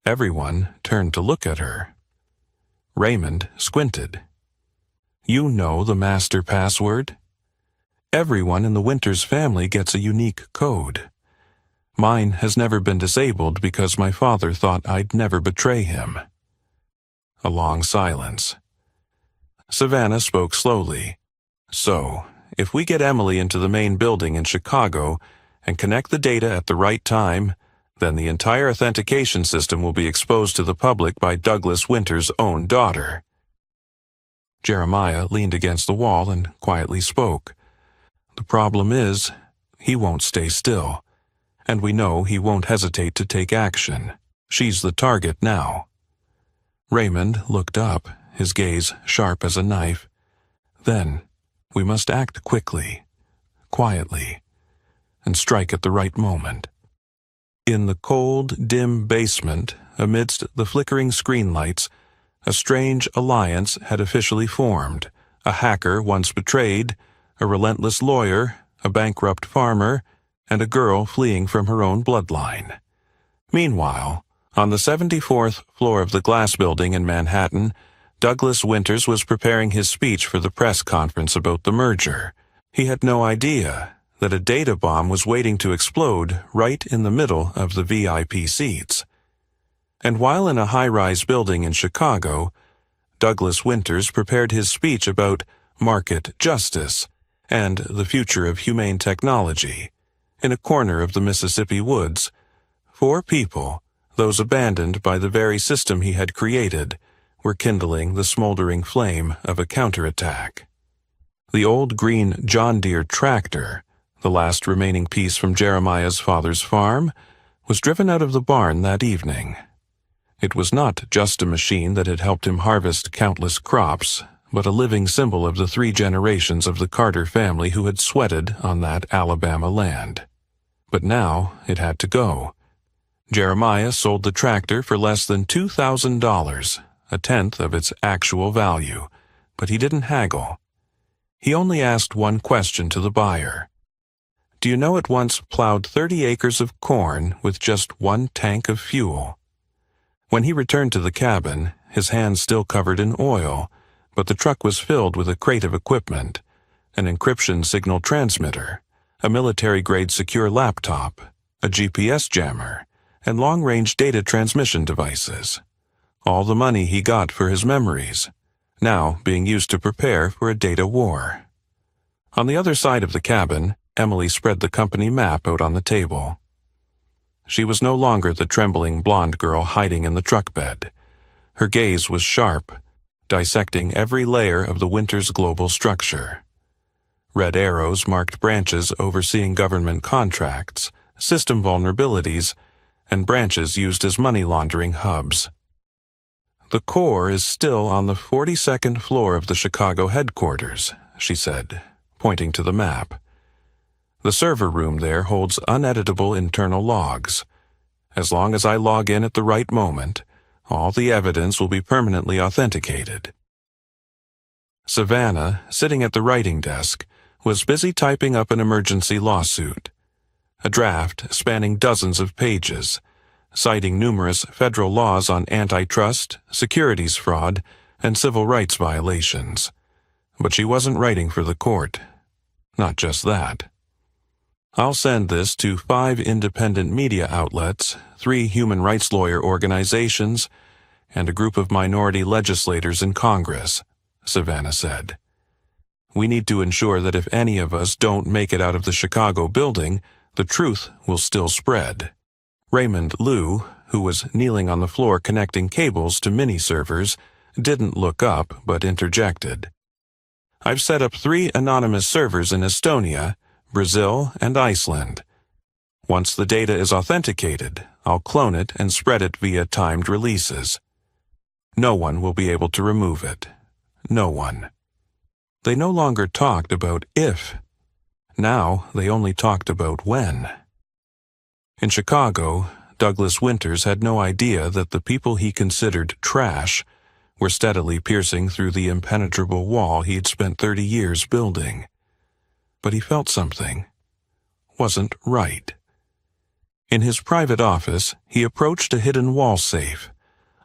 Everyone turned to look at her. Raymond squinted. "You know the master password? Everyone in the Winters family gets a unique code. Mine has never been disabled because my father thought I'd never betray him." A long silence. Savannah spoke slowly. "So, if we get Emily into the main building in Chicago and connect the data at the right time, then the entire authentication system will be exposed to the public by Douglas Winters' own daughter." Jeremiah leaned against the wall and quietly spoke. "The problem is, he won't stay still, and we know he won't hesitate to take action. She's the target now." Raymond looked up, his gaze sharp as a knife. "Then, we must act quickly, quietly, and strike at the right moment." In the cold, dim basement, amidst the flickering screen lights, a strange alliance had officially formed. A hacker once betrayed, a relentless lawyer, a bankrupt farmer, and a girl fleeing from her own bloodline. Meanwhile, on the 74th floor of the glass building in Manhattan, Douglas Winters was preparing his speech for the press conference about the merger. He had no idea that a data bomb was waiting to explode right in the middle of the VIP seats. And while in a high-rise building in Chicago, Douglas Winters prepared his speech about market justice and the future of humane technology. In a corner of the Mississippi woods, 4 people, those abandoned by the very system he had created, were kindling the smoldering flame of a counterattack. The old green John Deere tractor, the last remaining piece from Jeremiah's father's farm, was driven out of the barn that evening. It was not just a machine that had helped him harvest countless crops, but a living symbol of the 3 generations of the Carter family who had sweated on that Alabama land. But now it had to go. Jeremiah sold the tractor for less than $2,000, a tenth of its actual value, but he didn't haggle. He only asked one question to the buyer. "Do you know it once plowed 30 acres of corn with just 1 tank of fuel?" When he returned to the cabin, his hands still covered in oil, but the truck was filled with a crate of equipment, an encryption signal transmitter, a military-grade secure laptop, a GPS jammer, and long-range data transmission devices. All the money he got for his memories, now being used to prepare for a data war. On the other side of the cabin, Emily spread the company map out on the table. She was no longer the trembling blonde girl hiding in the truck bed. Her gaze was sharp, dissecting every layer of the Winters Global structure. Red arrows marked branches overseeing government contracts, system vulnerabilities, and branches used as money laundering hubs. "The core is still on the 42nd floor of the Chicago headquarters," she said, pointing to the map. "The server room there holds uneditable internal logs. As long as I log in at the right moment, all the evidence will be permanently authenticated." Savannah, sitting at the writing desk, was busy typing up an emergency lawsuit. A draft spanning dozens of pages, citing numerous federal laws on antitrust, securities fraud, and civil rights violations. But she wasn't writing for the court. Not just that. "I'll send this to 5 independent media outlets, 3 human rights lawyer organizations, and a group of minority legislators in Congress, Savannah said. We need to ensure that if any of us don't make it out of the Chicago building, the truth will still spread. Raymond Liu, who was kneeling on the floor connecting cables to mini-servers, didn't look up but interjected. I've set up 3 anonymous servers in Estonia, Brazil, and Iceland. Once the data is authenticated, I'll clone it and spread it via timed releases. No one will be able to remove it. No one. They no longer talked about if. Now they only talked about when. In Chicago, Douglas Winters had no idea that the people he considered trash were steadily piercing through the impenetrable wall he'd spent 30 years building. But he felt something wasn't right. In his private office, he approached a hidden wall safe,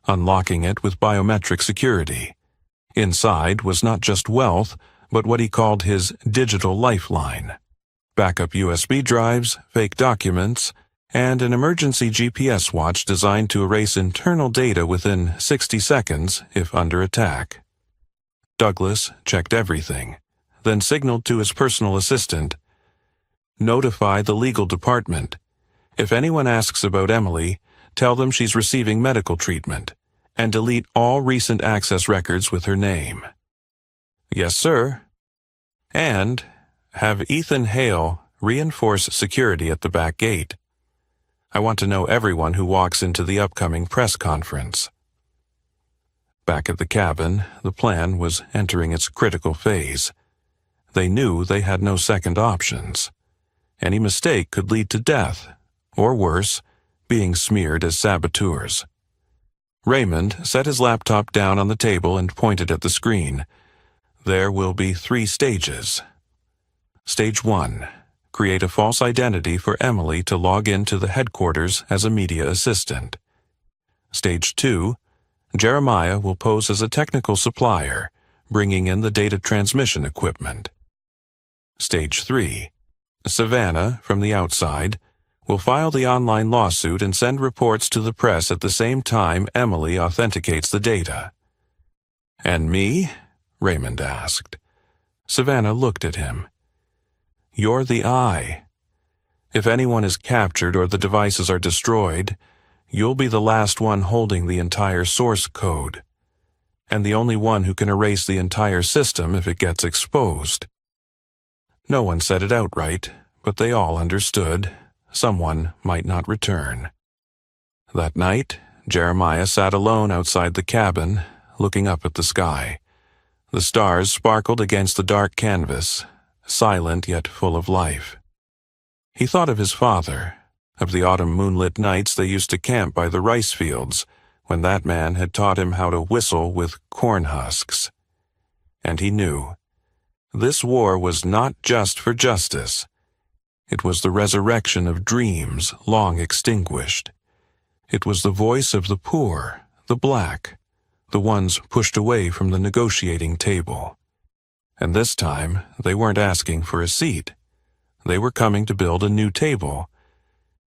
unlocking it with biometric security. Inside was not just wealth, but what he called his digital lifeline. Backup USB drives, fake documents, and an emergency GPS watch designed to erase internal data within 60 seconds if under attack. Douglas checked everything, then signaled to his personal assistant, "Notify the legal department. If anyone asks about Emily, tell them she's receiving medical treatment, and delete all recent access records with her name." "Yes, sir." "And have Ethan Hale reinforce security at the back gate. I want to know everyone who walks into the upcoming press conference." Back at the cabin, the plan was entering its critical phase. They knew they had no second options. Any mistake could lead to death, or worse, being smeared as saboteurs. Raymond set his laptop down on the table and pointed at the screen. There will be 3 stages. Stage 1. Create a false identity for Emily to log into the headquarters as a media assistant. Stage 2. Jeremiah will pose as a technical supplier, bringing in the data transmission equipment. Stage 3. Savannah, from the outside, will file the online lawsuit and send reports to the press at the same time Emily authenticates the data. "And me?" Raymond asked. Savannah looked at him. "You're the eye. If anyone is captured or the devices are destroyed, you'll be the last one holding the entire source code, and the only one who can erase the entire system if it gets exposed." No one said it outright, but they all understood. Someone might not return. That night, Jeremiah sat alone outside the cabin, looking up at the sky. The stars sparkled against the dark canvas, silent yet full of life. He thought of his father, of the autumn moonlit nights they used to camp by the rice fields, when that man had taught him how to whistle with corn husks. And he knew. This war was not just for justice. It was the resurrection of dreams long extinguished. It was the voice of the poor, the black, the ones pushed away from the negotiating table. And this time, they weren't asking for a seat. They were coming to build a new table.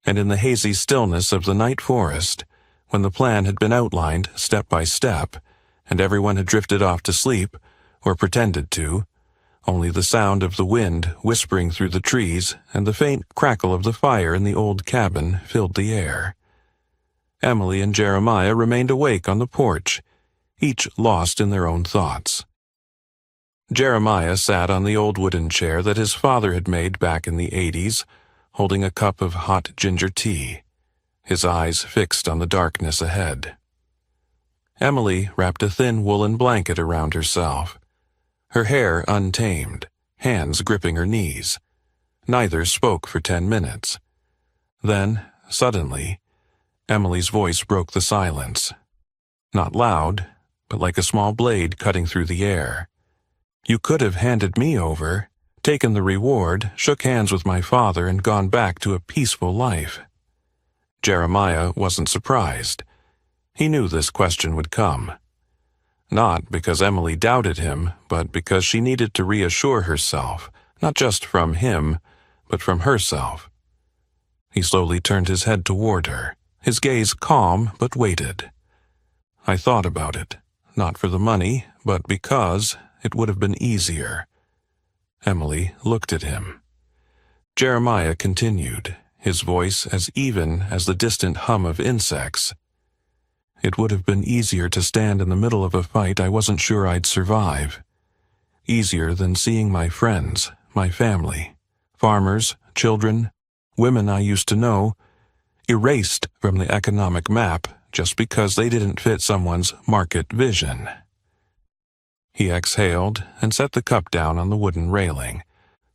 And in the hazy stillness of the night forest, when the plan had been outlined step by step, and everyone had drifted off to sleep, or pretended to, only the sound of the wind whispering through the trees and the faint crackle of the fire in the old cabin filled the air. Emily and Jeremiah remained awake on the porch, each lost in their own thoughts. Jeremiah sat on the old wooden chair that his father had made back in the 80s, holding a cup of hot ginger tea, his eyes fixed on the darkness ahead. Emily wrapped a thin woolen blanket around herself, her hair untamed, hands gripping her knees. Neither spoke for 10 minutes. Then, suddenly, Emily's voice broke the silence. Not loud, but like a small blade cutting through the air. "You could have handed me over, taken the reward, shook hands with my father, and gone back to a peaceful life." Jeremiah wasn't surprised. He knew this question would come. Not because Emily doubted him, but because she needed to reassure herself, not just from him, but from herself. He slowly turned his head toward her, his gaze calm but weighted. I thought about it, not for the money, but because it would have been easier. Emily looked at him. Jeremiah continued, his voice as even as the distant hum of insects. It would have been easier to stand in the middle of a fight I wasn't sure I'd survive. Easier than seeing my friends, my family, farmers, children, women I used to know, erased from the economic map just because they didn't fit someone's market vision. He exhaled and set the cup down on the wooden railing.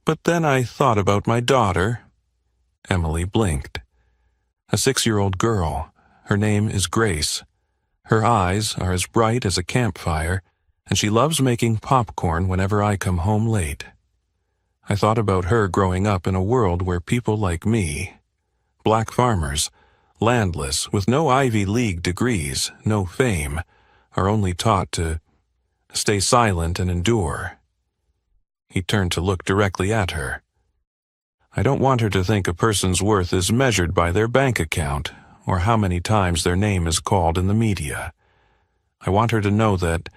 But then I thought about my daughter. Emily blinked. A 6-year-old girl. Her name is Grace. Her eyes are as bright as a campfire, and she loves making popcorn whenever I come home late. I thought about her growing up in a world where people like me, black farmers, landless, with no Ivy League degrees, no fame, are only taught to stay silent and endure. He turned to look directly at her. I don't want her to think a person's worth is measured by their bank account or how many times their name is called in the media. I want her to know that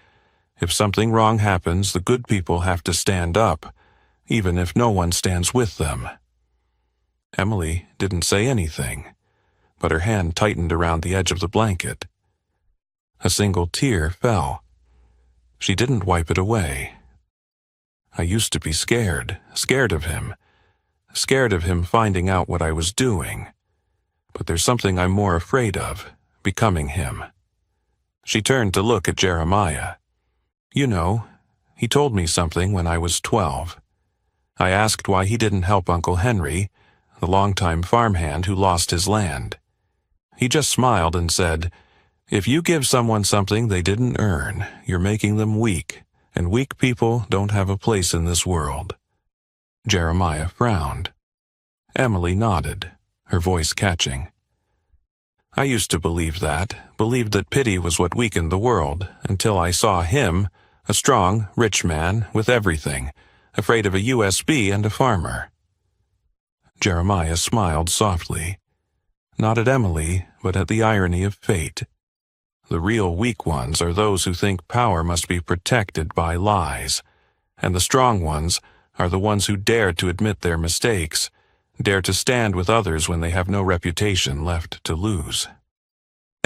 if something wrong happens, the good people have to stand up, even if no one stands with them. Emily didn't say anything, but her hand tightened around the edge of the blanket. A single tear fell. She didn't wipe it away. I used to be scared of him finding out what I was doing. But there's something I'm more afraid of, becoming him. She turned to look at Jeremiah. You know, he told me something when I was 12. I asked why he didn't help Uncle Henry, the longtime farmhand who lost his land. He just smiled and said, "If you give someone something they didn't earn, you're making them weak, and weak people don't have a place in this world." Jeremiah frowned. Emily nodded, her voice catching. I used to believed that pity was what weakened the world, until I saw him, a strong, rich man with everything, afraid of a USB and a farmer. Jeremiah smiled softly, not at Emily, but at the irony of fate. The real weak ones are those who think power must be protected by lies, and the strong ones are the ones who dare to admit their mistakes, dare to stand with others when they have no reputation left to lose.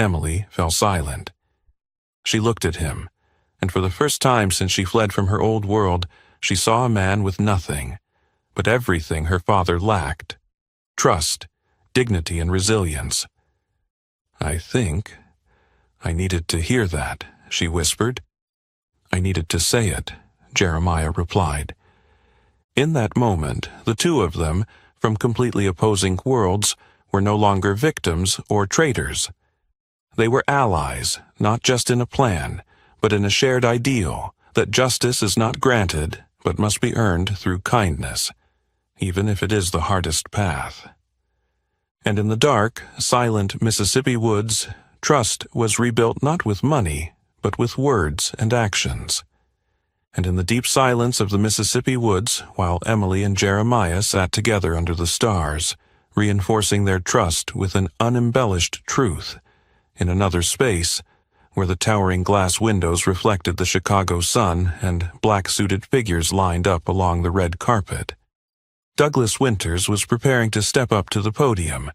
Emily fell silent. She looked at him, and for the first time since she fled from her old world, she saw a man with nothing, but everything her father lacked: trust, dignity, and resilience. I think I needed to hear that, she whispered. I needed to say it, Jeremiah replied. In that moment, the two of them, from completely opposing worlds, were no longer victims or traitors. They were allies, not just in a plan, but in a shared ideal that justice is not granted, but must be earned through kindness, even if it is the hardest path. And in the dark, silent Mississippi woods, trust was rebuilt not with money, but with words and actions. And in the deep silence of the Mississippi woods, while Emily and Jeremiah sat together under the stars, reinforcing their trust with an unembellished truth, in another space, where the towering glass windows reflected the Chicago sun and black-suited figures lined up along the red carpet, Douglas Winters was preparing to step up to the podium,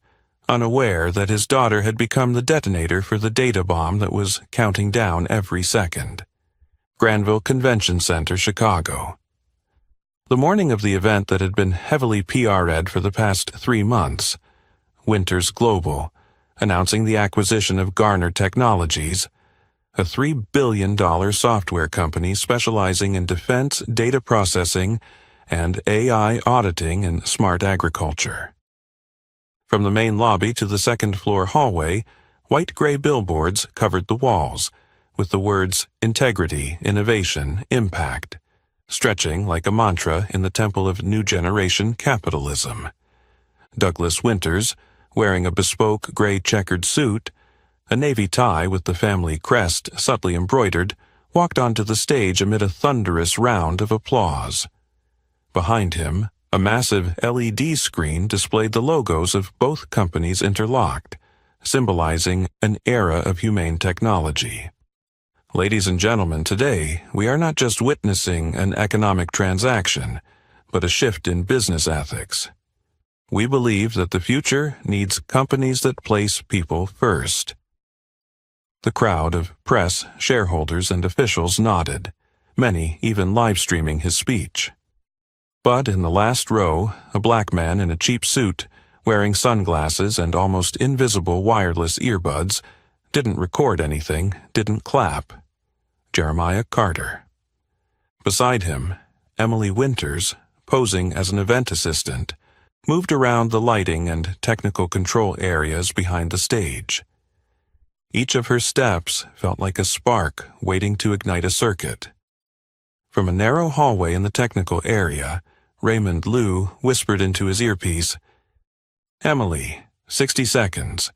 unaware that his daughter had become the detonator for the data bomb that was counting down every second. Granville Convention Center, Chicago. The morning of the event that had been heavily PR'd for the past 3 months, Winters Global, announcing the acquisition of Garner Technologies, a $3 billion software company specializing in defense data processing and AI auditing in smart agriculture. From the main lobby to the second-floor hallway, white-gray billboards covered the walls, with the words integrity, innovation, impact, stretching like a mantra in the temple of new generation capitalism. Douglas Winters, wearing a bespoke gray checkered suit, a navy tie with the family crest subtly embroidered, walked onto the stage amid a thunderous round of applause. Behind him, a massive LED screen displayed the logos of both companies interlocked, symbolizing an era of humane technology. Ladies and gentlemen, today we are not just witnessing an economic transaction, but a shift in business ethics. We believe that the future needs companies that place people first. The crowd of press, shareholders, and officials nodded, many even live-streaming his speech. But in the last row, a black man in a cheap suit, wearing sunglasses and almost invisible wireless earbuds, didn't record anything, didn't clap. Jeremiah Carter. Beside him, Emily Winters, posing as an event assistant, moved around the lighting and technical control areas behind the stage. Each of her steps felt like a spark waiting to ignite a circuit. From a narrow hallway in the technical area, Raymond Liu whispered into his earpiece, "Emily, 60 seconds.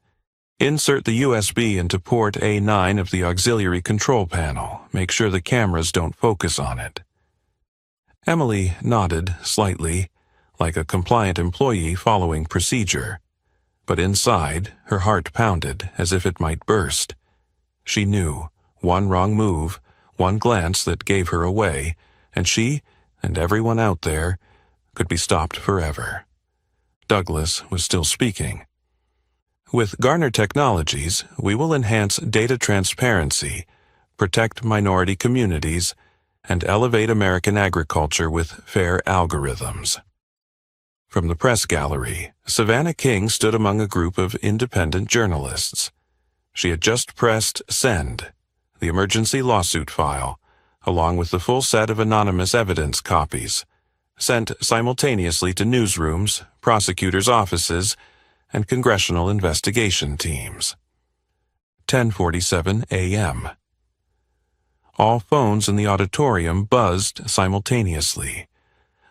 Insert the USB into port A9 of the auxiliary control panel. Make sure the cameras don't focus on it." Emily nodded slightly, like a compliant employee following procedure. But inside, her heart pounded as if it might burst. She knew, one wrong move, one glance that gave her away, and she, and everyone out there, could be stopped forever. Douglas was still speaking. "With Garner Technologies, we will enhance data transparency, protect minority communities, and elevate American agriculture with fair algorithms." From the press gallery, Savannah King stood among a group of independent journalists. She had just pressed send, the emergency lawsuit file, along with the full set of anonymous evidence copies, sent simultaneously to newsrooms, prosecutors' offices, and congressional investigation teams. 10:47 a.m. All phones in the auditorium buzzed simultaneously.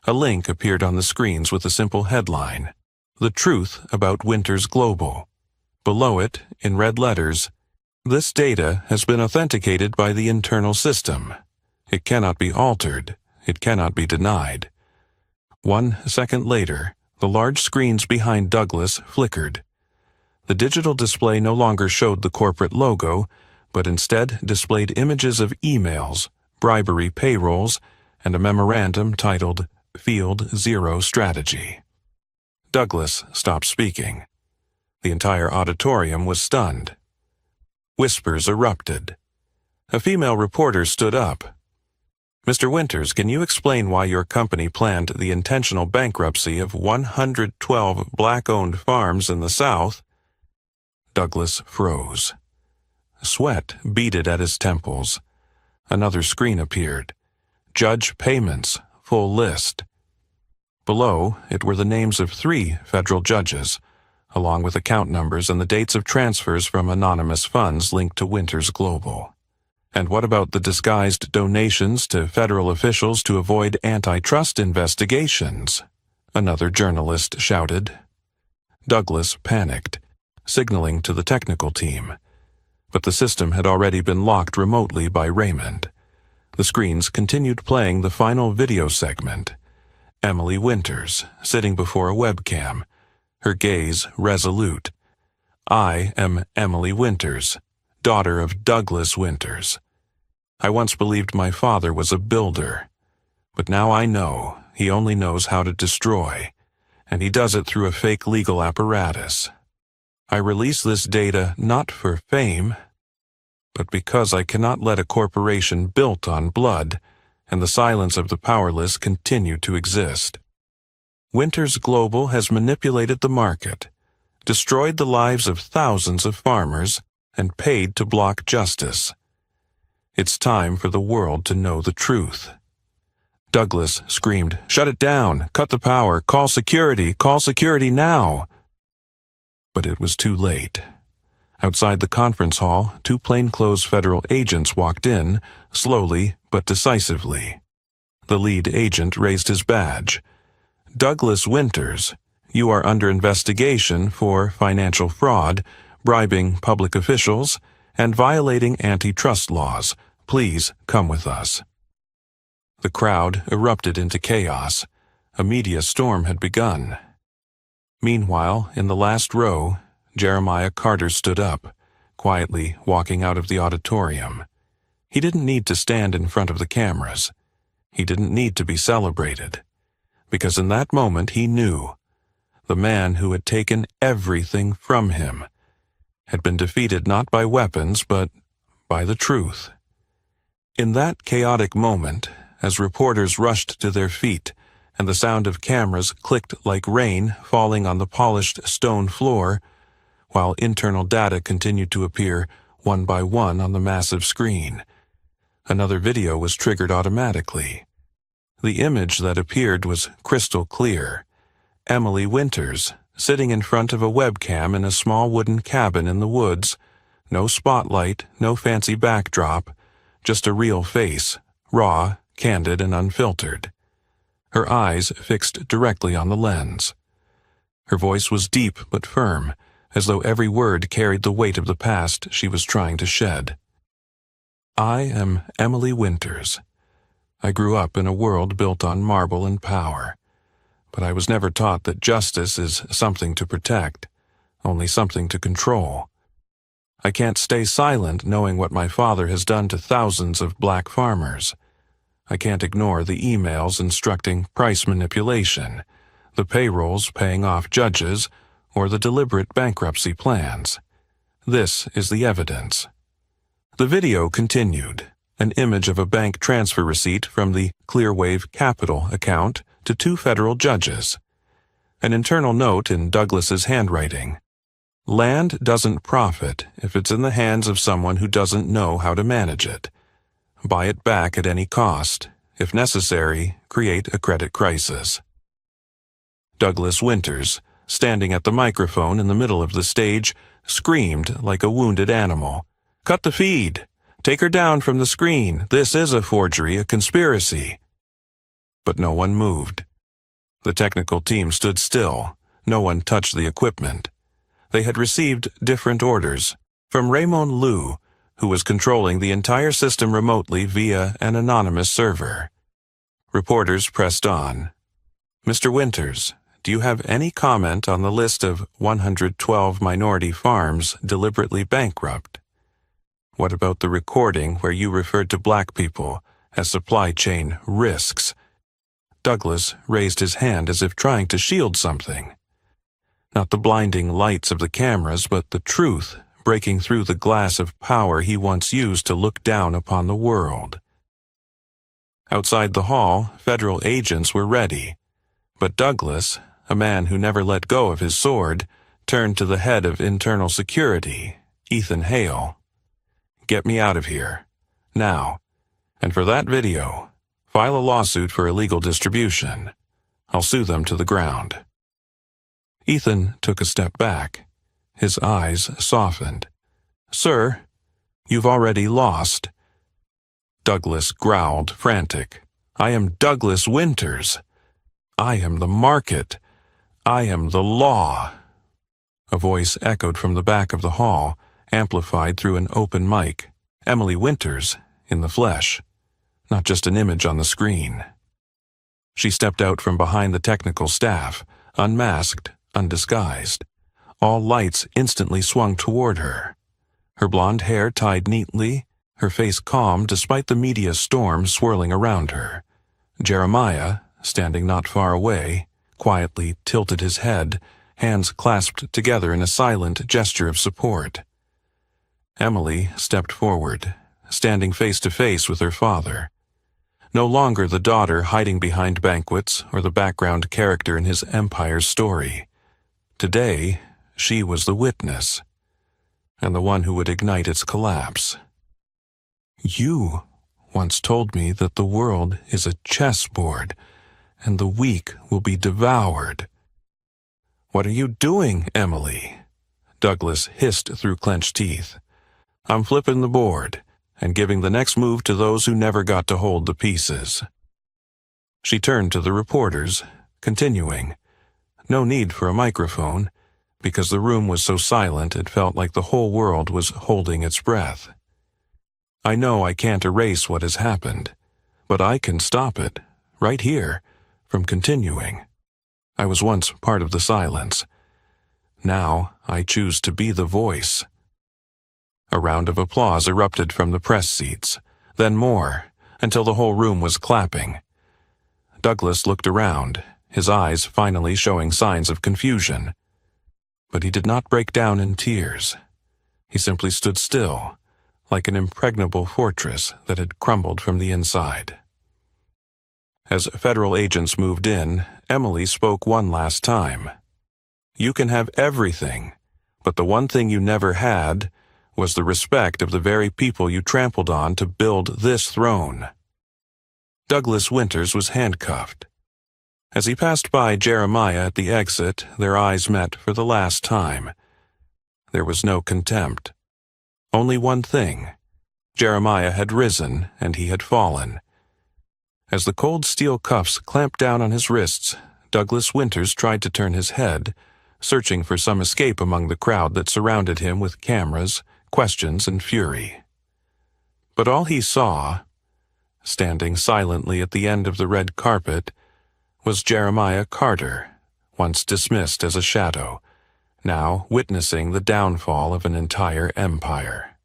A link appeared on the screens with a simple headline, "The Truth About Winters Global." Below it, in red letters, "This data has been authenticated by the internal system. It cannot be altered. It cannot be denied." 1 second later, the large screens behind Douglas flickered. The digital display no longer showed the corporate logo, but instead displayed images of emails, bribery payrolls, and a memorandum titled Field Zero Strategy. Douglas stopped speaking. The entire auditorium was stunned. Whispers erupted. A female reporter stood up. "Mr. Winters, can you explain why your company planned the intentional bankruptcy of 112 black-owned farms in the South?" Douglas froze. Sweat beaded at his temples. Another screen appeared. "Judge payments, full list." Below, it were the names of 3 federal judges, along with account numbers and the dates of transfers from anonymous funds linked to Winters Global. "And what about the disguised donations to federal officials to avoid antitrust investigations?" another journalist shouted. Douglas panicked, signaling to the technical team. But the system had already been locked remotely by Raymond. The screens continued playing the final video segment. Emily Winters, sitting before a webcam, her gaze resolute. "I am Emily Winters, daughter of Douglas Winters. I once believed my father was a builder, but now I know he only knows how to destroy, and he does it through a fake legal apparatus. I release this data not for fame, but because I cannot let a corporation built on blood and the silence of the powerless continue to exist. Winters Global has manipulated the market, destroyed the lives of thousands of farmers, and paid to block justice. It's time for the world to know the truth." Douglas screamed, "Shut it down! Cut the power! Call security! Call security now!" But it was too late. Outside the conference hall, 2 plainclothes federal agents walked in, slowly but decisively. The lead agent raised his badge. "Douglas Winters, you are under investigation for financial fraud, bribing public officials, and violating antitrust laws. Please come with us." The crowd erupted into chaos. A media storm had begun. Meanwhile, in the last row, Jeremiah Carter stood up, quietly walking out of the auditorium. He didn't need to stand in front of the cameras. He didn't need to be celebrated. Because in that moment he knew the man who had taken everything from him had been defeated not by weapons but by the truth. In that chaotic moment, as reporters rushed to their feet and the sound of cameras clicked like rain falling on the polished stone floor, while internal data continued to appear one by one on the massive screen, another video was triggered automatically. The image that appeared was crystal clear. Emily Winters, sitting in front of a webcam in a small wooden cabin in the woods, no spotlight, no fancy backdrop, just a real face, raw, candid, and unfiltered. Her eyes fixed directly on the lens. Her voice was deep but firm, as though every word carried the weight of the past she was trying to shed. I am Emily Winters. I grew up in a world built on marble and power, but I was never taught that justice is something to protect, only something to control. I can't stay silent knowing what my father has done to thousands of black farmers. I can't ignore the emails instructing price manipulation, the payrolls paying off judges, or the deliberate bankruptcy plans. This is the evidence. The video continued, an image of a bank transfer receipt from the Clearwave Capital account to 2 federal judges. An internal note in Douglas's handwriting. Land doesn't profit if it's in the hands of someone who doesn't know how to manage it. Buy it back at any cost. If necessary, create a credit crisis. Douglas Winters, standing at the microphone in the middle of the stage, screamed like a wounded animal. Cut the feed! Take her down from the screen! This is a forgery, a conspiracy! But no one moved. The technical team stood still. No one touched the equipment. They had received different orders from Raymond Liu, who was controlling the entire system remotely via an anonymous server. Reporters pressed on. Mr. Winters, do you have any comment on the list of 112 minority farms deliberately bankrupt? What about the recording where you referred to black people as supply chain risks? Douglas raised his hand as if trying to shield something. Not the blinding lights of the cameras, but the truth breaking through the glass of power he once used to look down upon the world. Outside the hall, federal agents were ready. But Douglas, a man who never let go of his sword, turned to the head of internal security, Ethan Hale. Get me out of here. Now. And for that video, file a lawsuit for illegal distribution. I'll sue them to the ground. Ethan took a step back. His eyes softened. Sir, you've already lost. Douglas growled, frantic. I am Douglas Winters. I am the market. I am the law. A voice echoed from the back of the hall, amplified through an open mic. Emily Winters, in the flesh. Not just an image on the screen. She stepped out from behind the technical staff, unmasked, undisguised. All lights instantly swung toward her. Her blonde hair tied neatly, her face calm despite the media storm swirling around her. Jeremiah, standing not far away, quietly tilted his head, hands clasped together in a silent gesture of support. Emily stepped forward, standing face to face with her father. No longer the daughter hiding behind banquets or the background character in his empire's story. Today, she was the witness, and the one who would ignite its collapse. You once told me that the world is a chessboard, and the weak will be devoured. What are you doing, Emily? Douglas hissed through clenched teeth. I'm flipping the board, and giving the next move to those who never got to hold the pieces. She turned to the reporters, continuing. No need for a microphone, because the room was so silent it felt like the whole world was holding its breath. I know I can't erase what has happened, but I can stop it, right here, from continuing. I was once part of the silence. Now I choose to be the voice. A round of applause erupted from the press seats. then more, until the whole room was clapping. Douglas looked around, his eyes finally showing signs of confusion. But he did not break down in tears. He simply stood still, like an impregnable fortress that had crumbled from the inside. As federal agents moved in, Emily spoke one last time. "You can have everything, but the one thing you never had was the respect of the very people you trampled on to build this throne." Douglas Winters was handcuffed. As he passed by Jeremiah at the exit, their eyes met for the last time. There was no contempt. Only one thing. Jeremiah had risen, and he had fallen. As the cold steel cuffs clamped down on his wrists, Douglas Winters tried to turn his head, searching for some escape among the crowd that surrounded him with cameras, questions, and fury. But all he saw, standing silently at the end of the red carpet, was Jeremiah Carter, once dismissed as a shadow, now witnessing the downfall of an entire empire.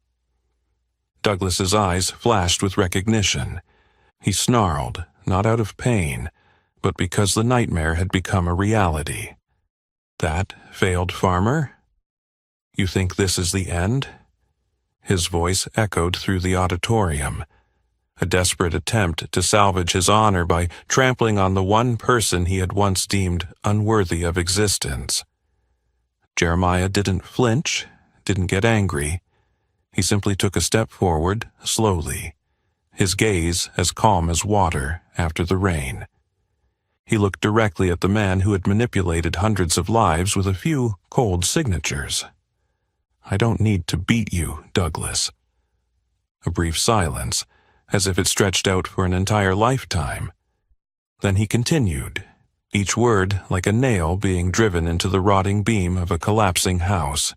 Douglas's eyes flashed with recognition. He snarled, not out of pain, but because the nightmare had become a reality. "That failed farmer? You think this is the end?" His voice echoed through the auditorium, a desperate attempt to salvage his honor by trampling on the one person he had once deemed unworthy of existence. Jeremiah didn't flinch, didn't get angry. He simply took a step forward, slowly, his gaze as calm as water after the rain. He looked directly at the man who had manipulated hundreds of lives with a few cold signatures. "I don't need to beat you, Douglas." A brief silence, as if it stretched out for an entire lifetime. Then he continued, each word like a nail being driven into the rotting beam of a collapsing house.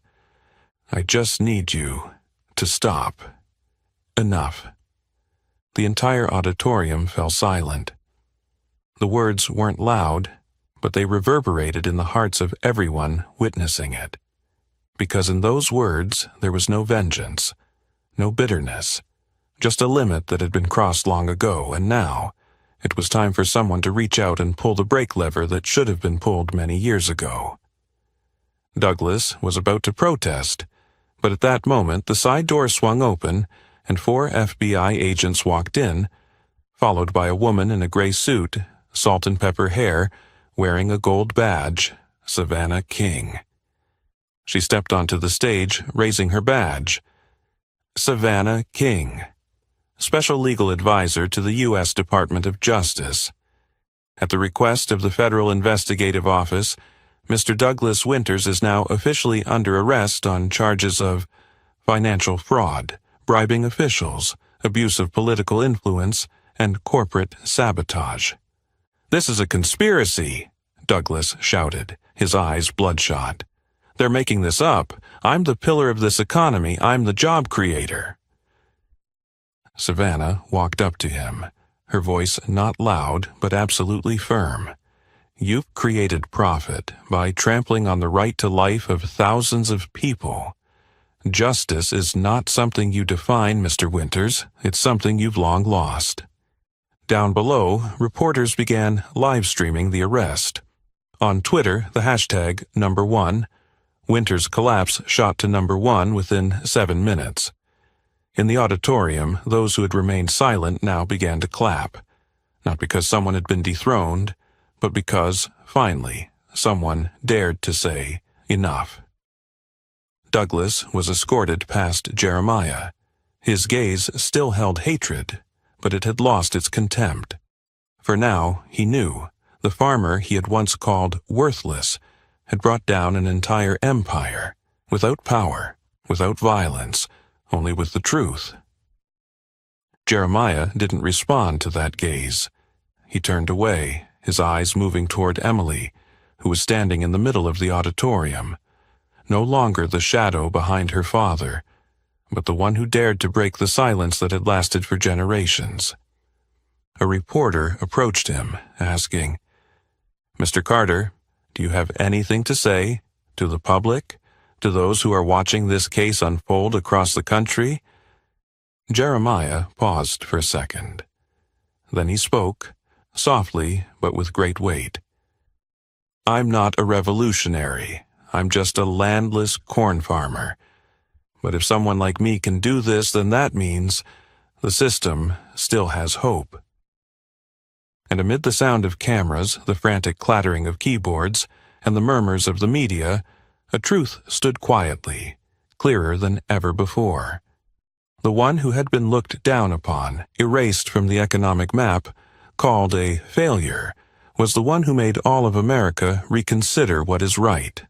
"I just need you to stop. Enough." The entire auditorium fell silent. The words weren't loud, but they reverberated in the hearts of everyone witnessing it. Because in those words there was no vengeance, no bitterness, just a limit that had been crossed long ago, and now it was time for someone to reach out and pull the brake lever that should have been pulled many years ago. Douglas was about to protest, but at that moment the side door swung open and 4 FBI agents walked in, followed by a woman in a gray suit, salt and pepper hair, wearing a gold badge, Savannah King. She stepped onto the stage, raising her badge. Savannah King, Special Legal Advisor to the U.S. Department of Justice. At the request of the Federal Investigative Office, Mr. Douglas Winters is now officially under arrest on charges of financial fraud, bribing officials, abuse of political influence, and corporate sabotage. "This is a conspiracy," Douglas shouted, his eyes bloodshot. "They're making this up. I'm the pillar of this economy. I'm the job creator." Savannah walked up to him, her voice not loud but absolutely firm. "You've created profit by trampling on the right to life of thousands of people. Justice is not something you define, Mr. Winters. It's something you've long lost." Down below, reporters began live streaming the arrest. On Twitter, the hashtag #1, Winters' collapse shot to #1 within 7 minutes. In the auditorium, those who had remained silent now began to clap, not because someone had been dethroned, but because, finally, someone dared to say, "Enough." Douglas was escorted past Jeremiah. His gaze still held hatred, but it had lost its contempt. For now, he knew, the farmer he had once called worthless had brought down an entire empire, without power, without violence, only with the truth. Jeremiah didn't respond to that gaze. He turned away, his eyes moving toward Emily, who was standing in the middle of the auditorium, no longer the shadow behind her father, but the one who dared to break the silence that had lasted for generations. A reporter approached him, asking, "Mr. Carter, do you have anything to say to the public, to those who are watching this case unfold across the country?" Jeremiah paused for a second. Then he spoke, softly but with great weight. "I'm not a revolutionary. I'm just a landless corn farmer. But if someone like me can do this, then that means the system still has hope." And amid the sound of cameras, the frantic clattering of keyboards, and the murmurs of the media, a truth stood quietly, clearer than ever before. The one who had been looked down upon, erased from the economic map, called a failure, was the one who made all of America reconsider what is right.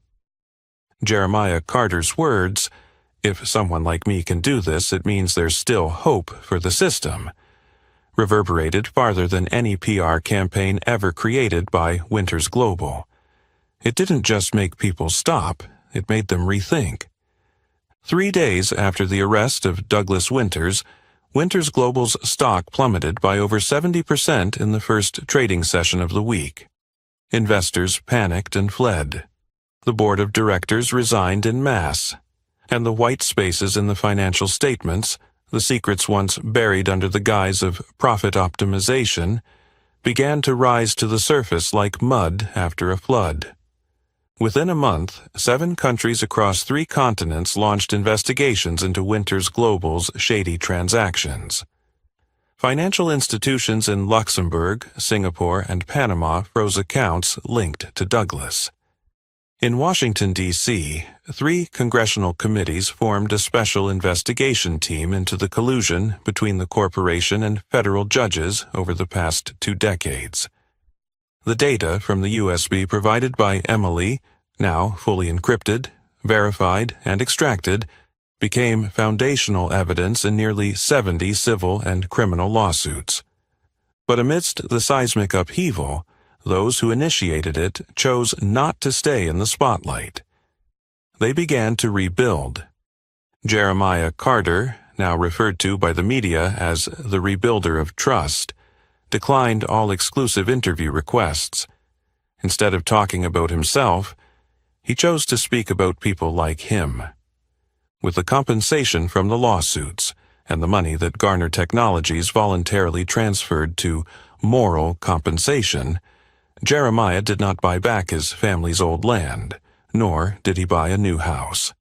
Jeremiah Carter's words, "If someone like me can do this, it means there's still hope for the system," reverberated farther than any PR campaign ever created by Winters Global. It didn't just make people stop, it made them rethink. 3 days after the arrest of Douglas Winters, Winters Global's stock plummeted by over 70% in the first trading session of the week. Investors panicked and fled. The board of directors resigned en masse, and the white spaces in the financial statements, the secrets once buried under the guise of profit optimization, began to rise to the surface like mud after a flood. Within a month, 7 countries across 3 continents launched investigations into Winters Global's shady transactions. Financial institutions in Luxembourg, Singapore, and Panama froze accounts linked to Douglas. In Washington, D.C., 3 congressional committees formed a special investigation team into the collusion between the corporation and federal judges over the past 2 decades. The data from the USB provided by Emily, now fully encrypted, verified, and extracted, became foundational evidence in nearly 70 civil and criminal lawsuits. But amidst the seismic upheaval, those who initiated it chose not to stay in the spotlight. They began to rebuild. Jeremiah Carter, now referred to by the media as the rebuilder of trust, declined all exclusive interview requests. Instead of talking about himself, he chose to speak about people like him. With the compensation from the lawsuits and the money that Garner Technologies voluntarily transferred to moral compensation, Jeremiah did not buy back his family's old land, nor did he buy a new house.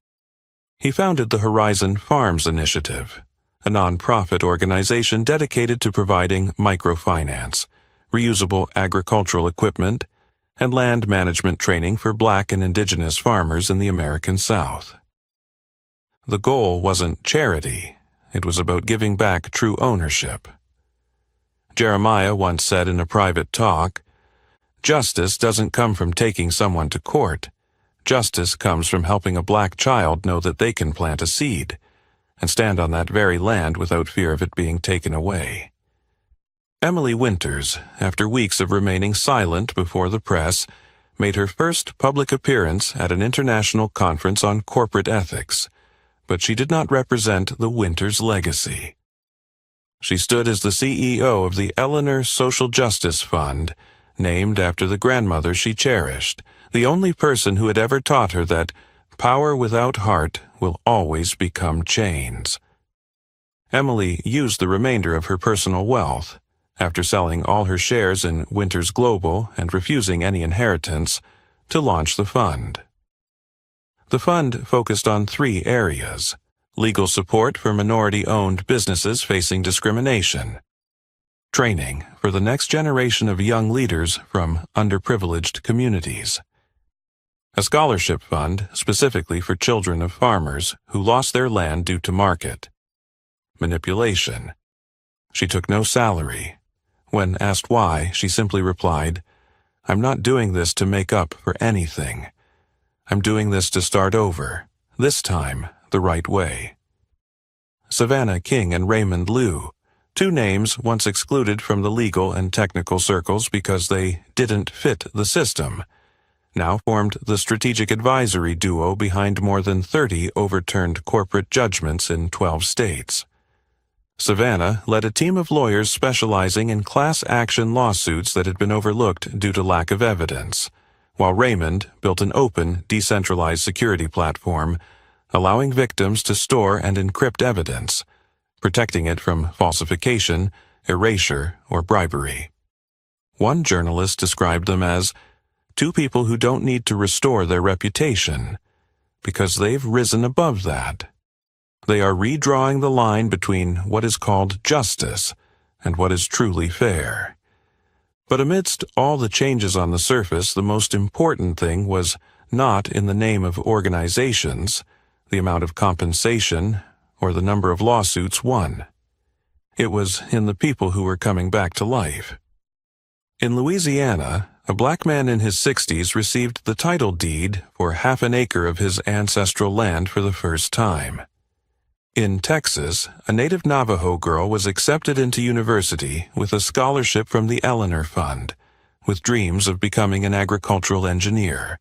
He founded the Horizon Farms Initiative, a nonprofit organization dedicated to providing microfinance, reusable agricultural equipment, and land management training for Black and Indigenous farmers in the American South. The goal wasn't charity, it was about giving back true ownership. Jeremiah once said in a private talk, "Justice doesn't come from taking someone to court. Justice comes from helping a Black child know that they can plant a seed and stand on that very land without fear of it being taken away." Emily Winters, after weeks of remaining silent before the press, made her first public appearance at an international conference on corporate ethics, but she did not represent the Winters legacy. She stood as the CEO of the Eleanor Social Justice Fund, named after the grandmother she cherished, the only person who had ever taught her that power without heart will always become chains. Emily used the remainder of her personal wealth, after selling all her shares in Winters Global and refusing any inheritance, to launch the fund. The fund focused on 3 areas: legal support for minority-owned businesses facing discrimination, training for the next generation of young leaders from underprivileged communities, a scholarship fund specifically for children of farmers who lost their land due to market manipulation. She took no salary. When asked why, she simply replied, "I'm not doing this to make up for anything. I'm doing this to start over, this time the right way." Savannah King and Raymond Liu, 2 names once excluded from the legal and technical circles because they didn't fit the system, now formed the strategic advisory duo behind more than 30 overturned corporate judgments in 12 states. Savannah led a team of lawyers specializing in class action lawsuits that had been overlooked due to lack of evidence, while Raymond built an open, decentralized security platform, allowing victims to store and encrypt evidence, protecting it from falsification, erasure, or bribery. One journalist described them as two people who don't need to restore their reputation, because they've risen above that. They are redrawing the line between what is called justice and what is truly fair. But amidst all the changes on the surface, the most important thing was not in the name of organizations, the amount of compensation, or the number of lawsuits won. It was in the people who were coming back to life. In Louisiana, a black man in his 60s received the title deed for half an acre of his ancestral land for the first time. In Texas, a native Navajo girl was accepted into university with a scholarship from the Eleanor Fund, with dreams of becoming an agricultural engineer.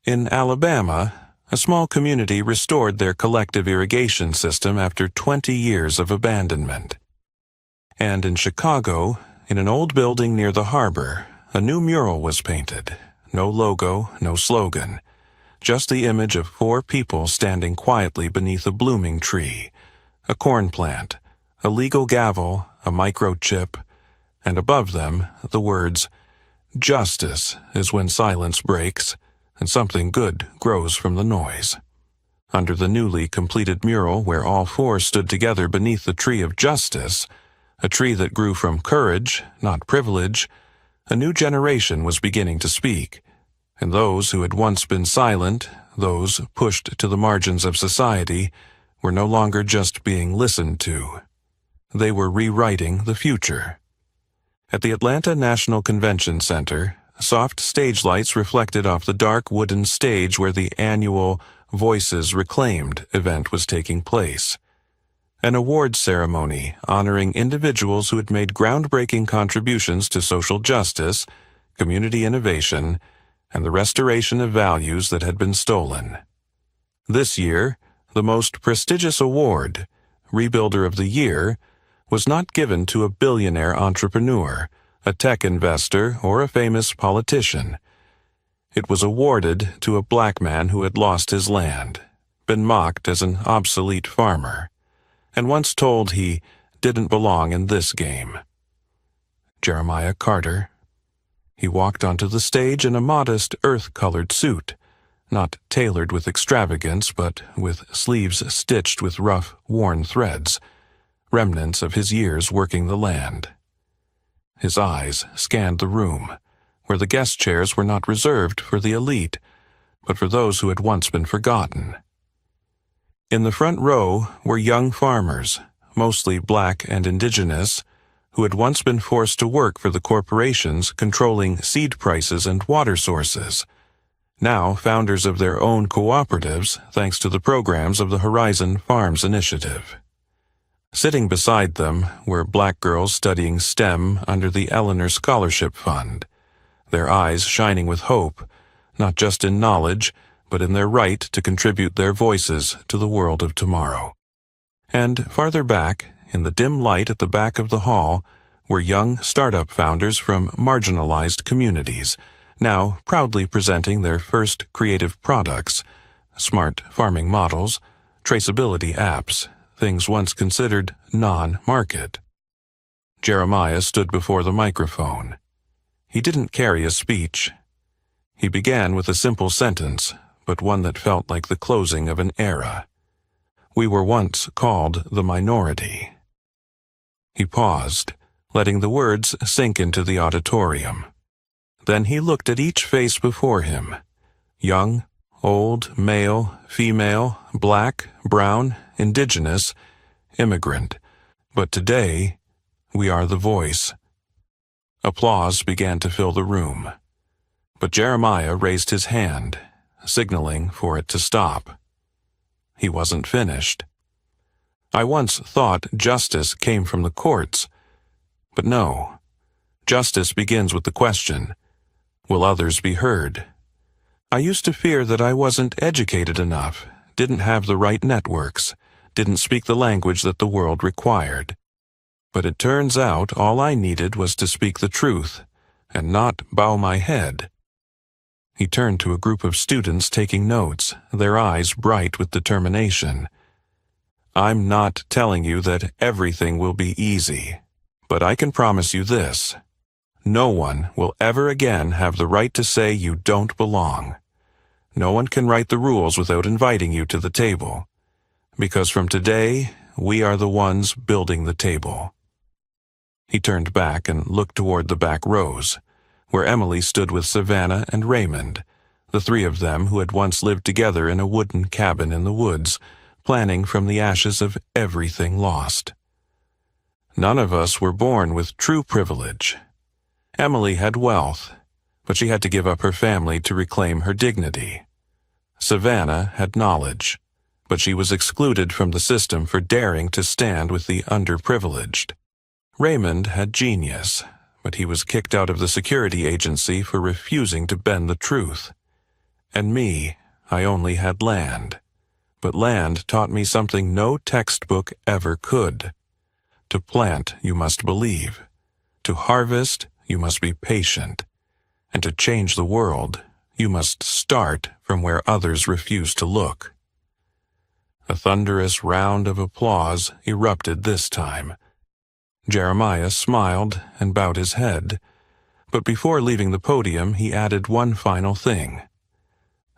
In Alabama, a small community restored their collective irrigation system after 20 years of abandonment. And in Chicago, in an old building near the harbor, a new mural was painted. No logo, no slogan. Just the image of 4 people standing quietly beneath a blooming tree, a corn plant, a legal gavel, a microchip, and above them the words, "Justice is when silence breaks, and something good grows from the noise." Under the newly completed mural where all 4 stood together beneath the tree of justice, a tree that grew from courage, not privilege, a new generation was beginning to speak. And those who had once been silent, those pushed to the margins of society, were no longer just being listened to. They were rewriting the future. At the Atlanta National Convention Center, soft stage lights reflected off the dark wooden stage where the annual Voices Reclaimed event was taking place. An awards ceremony honoring individuals who had made groundbreaking contributions to social justice, community innovation, and the restoration of values that had been stolen. This year, the most prestigious award, Rebuilder of the Year, was not given to a billionaire entrepreneur, a tech investor, or a famous politician. It was awarded to a black man who had lost his land, been mocked as an obsolete farmer, and once told he didn't belong in this game. Jeremiah Carter. He walked onto the stage in a modest, earth-colored suit, not tailored with extravagance, but with sleeves stitched with rough, worn threads, remnants of his years working the land. His eyes scanned the room, where the guest chairs were not reserved for the elite, but for those who had once been forgotten. In the front row were young farmers, mostly black and indigenous, who had once been forced to work for the corporations controlling seed prices and water sources, now founders of their own cooperatives thanks to the programs of the Horizon Farms Initiative. Sitting beside them were black girls studying STEM under the Eleanor Scholarship Fund, their eyes shining with hope, not just in knowledge, but in their right to contribute their voices to the world of tomorrow. And farther back, in the dim light at the back of the hall, were young startup founders from marginalized communities, now proudly presenting their first creative products, smart farming models, traceability apps, things once considered non-market. Jeremiah stood before the microphone. He didn't carry a speech. He began with a simple sentence, but one that felt like the closing of an era. We were once called the minority. He paused, letting the words sink into the auditorium. Then he looked at each face before him. Young, old, male, female, black, brown, indigenous, immigrant. But today, we are the voice. Applause began to fill the room. But Jeremiah raised his hand, signaling for it to stop. He wasn't finished. I once thought justice came from the courts. But no. Justice begins with the question, will others be heard? I used to fear that I wasn't educated enough, didn't have the right networks, didn't speak the language that the world required. But it turns out all I needed was to speak the truth, and not bow my head. He turned to a group of students taking notes, their eyes bright with determination. I'm not telling you that everything will be easy, but I can promise you this. No one will ever again have the right to say you don't belong. No one can write the rules without inviting you to the table, because from today, we are the ones building the table." He turned back and looked toward the back rows, where Emily stood with Savannah and Raymond, the three of them who had once lived together in a wooden cabin in the woods, planning from the ashes of everything lost. None of us were born with true privilege. Emily had wealth, but she had to give up her family to reclaim her dignity. Savannah had knowledge, but she was excluded from the system for daring to stand with the underprivileged. Raymond had genius, but he was kicked out of the security agency for refusing to bend the truth. And me, I only had land. But land taught me something no textbook ever could. To plant, you must believe. To harvest, you must be patient. And to change the world, you must start from where others refuse to look. A thunderous round of applause erupted this time. Jeremiah smiled and bowed his head, but before leaving the podium he added one final thing.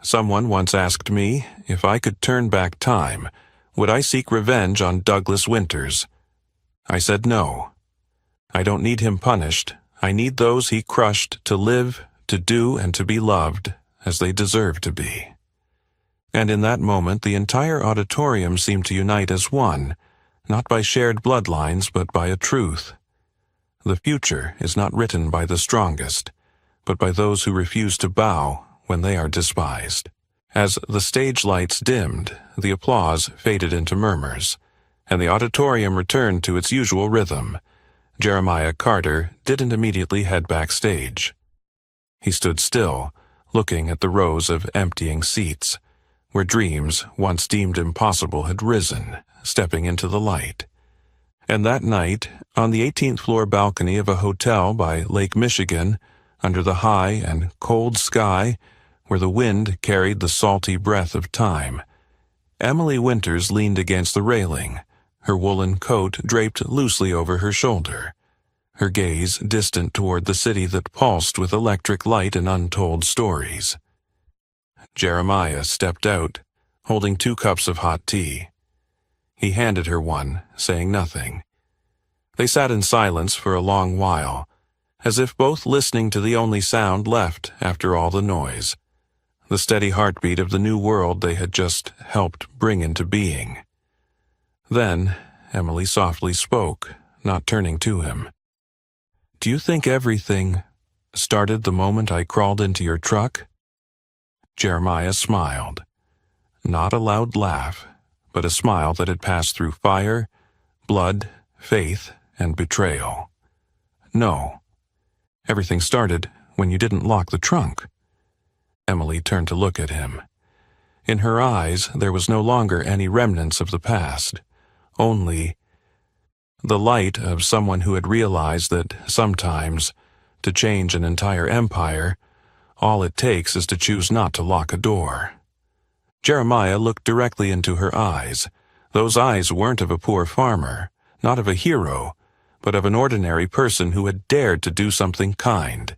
"Someone once asked me, if I could turn back time, would I seek revenge on Douglas Winters? I said no. I don't need him punished. I need those he crushed to live, to do, and to be loved as they deserve to be." And in that moment the entire auditorium seemed to unite as one, not by shared bloodlines but by a truth. The future is not written by the strongest, but by those who refuse to bow when they are despised. As the stage lights dimmed, the applause faded into murmurs, and the auditorium returned to its usual rhythm. Jeremiah Carter didn't immediately head backstage. He stood still, looking at the rows of emptying seats, where dreams once deemed impossible had risen, stepping into the light. And that night, on the 18th floor balcony of a hotel by Lake Michigan, under the high and cold sky, where the wind carried the salty breath of time, Emily Winters leaned against the railing, her woolen coat draped loosely over her shoulder, her gaze distant toward the city that pulsed with electric light and untold stories. Jeremiah stepped out, holding 2 cups of hot tea. He handed her one, saying nothing. They sat in silence for a long while, as if both listening to the only sound left after all the noise, the steady heartbeat of the new world they had just helped bring into being. Then Emily softly spoke, not turning to him. "Do you think everything started the moment I crawled into your truck?" Jeremiah smiled. Not a loud laugh, but a smile that had passed through fire, blood, faith, and betrayal. "No. Everything started when you didn't lock the trunk." Emily turned to look at him. In her eyes there was no longer any remnants of the past, only the light of someone who had realized that sometimes, to change an entire empire, all it takes is to choose not to lock a door. Jeremiah looked directly into her eyes. Those eyes weren't of a poor farmer, not of a hero, but of an ordinary person who had dared to do something kind,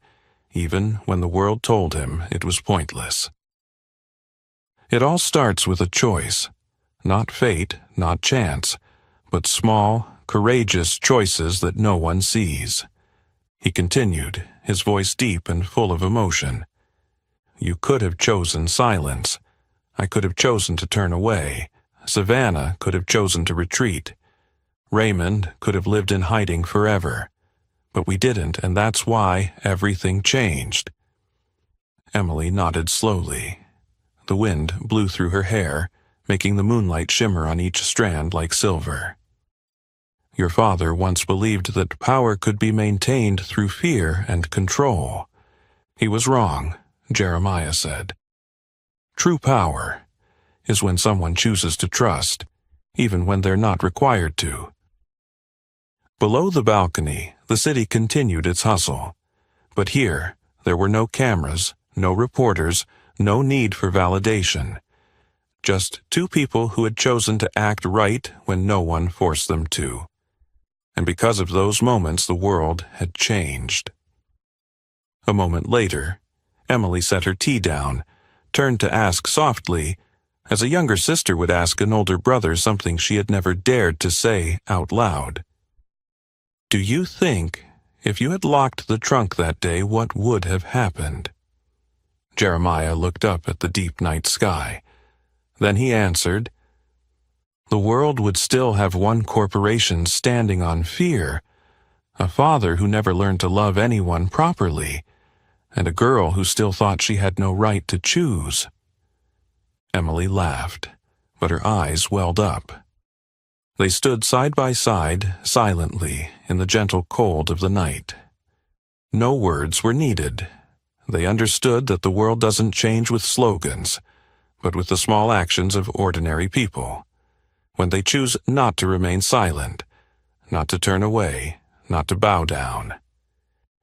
even when the world told him it was pointless. It all starts with a choice, not fate, not chance, but small, courageous choices that no one sees. He continued, his voice deep and full of emotion. "You could have chosen silence. I could have chosen to turn away. Savannah could have chosen to retreat. Raymond could have lived in hiding forever. But we didn't, and that's why everything changed." Emily nodded slowly. The wind blew through her hair, making the moonlight shimmer on each strand like silver. "Your father once believed that power could be maintained through fear and control. He was wrong," Jeremiah said. "True power is when someone chooses to trust, even when they're not required to." Below the balcony, the city continued its hustle. But here, there were no cameras, no reporters, no need for validation. Just two people who had chosen to act right when no one forced them to. And because of those moments, the world had changed. A moment later, Emily set her tea down, turned to ask softly, as a younger sister would ask an older brother something she had never dared to say out loud. "Do you think, if you had locked the trunk that day, what would have happened?" Jeremiah looked up at the deep night sky. Then he answered, "The world would still have one corporation standing on fear, a father who never learned to love anyone properly, and a girl who still thought she had no right to choose." Emily laughed, but her eyes welled up. They stood side by side, silently, in the gentle cold of the night. No words were needed. They understood that the world doesn't change with slogans, but with the small actions of ordinary people. When they choose not to remain silent, not to turn away, not to bow down.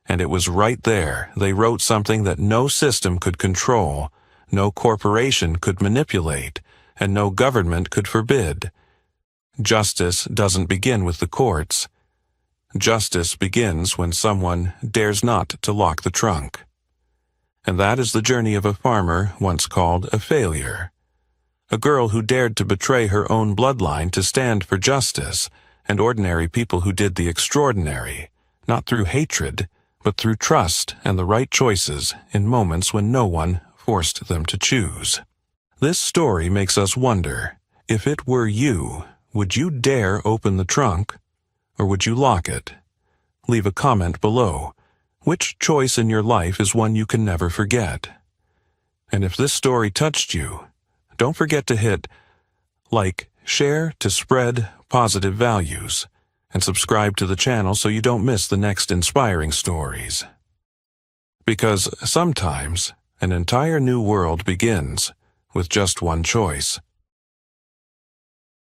And it was right there they wrote something that no system could control, no corporation could manipulate, and no government could forbid. Justice doesn't begin with the courts. Justice begins when someone dares not to lock the trunk. And that is the journey of a farmer once called a failure. A girl who dared to betray her own bloodline to stand for justice, and ordinary people who did the extraordinary, not through hatred, but through trust and the right choices in moments when no one forced them to choose. This story makes us wonder, if it were you, would you dare open the trunk, or would you lock it? Leave a comment below. Which choice in your life is one you can never forget? And if this story touched you, don't forget to hit like, share to spread positive values, and subscribe to the channel so you don't miss the next inspiring stories. Because sometimes an entire new world begins with just one choice.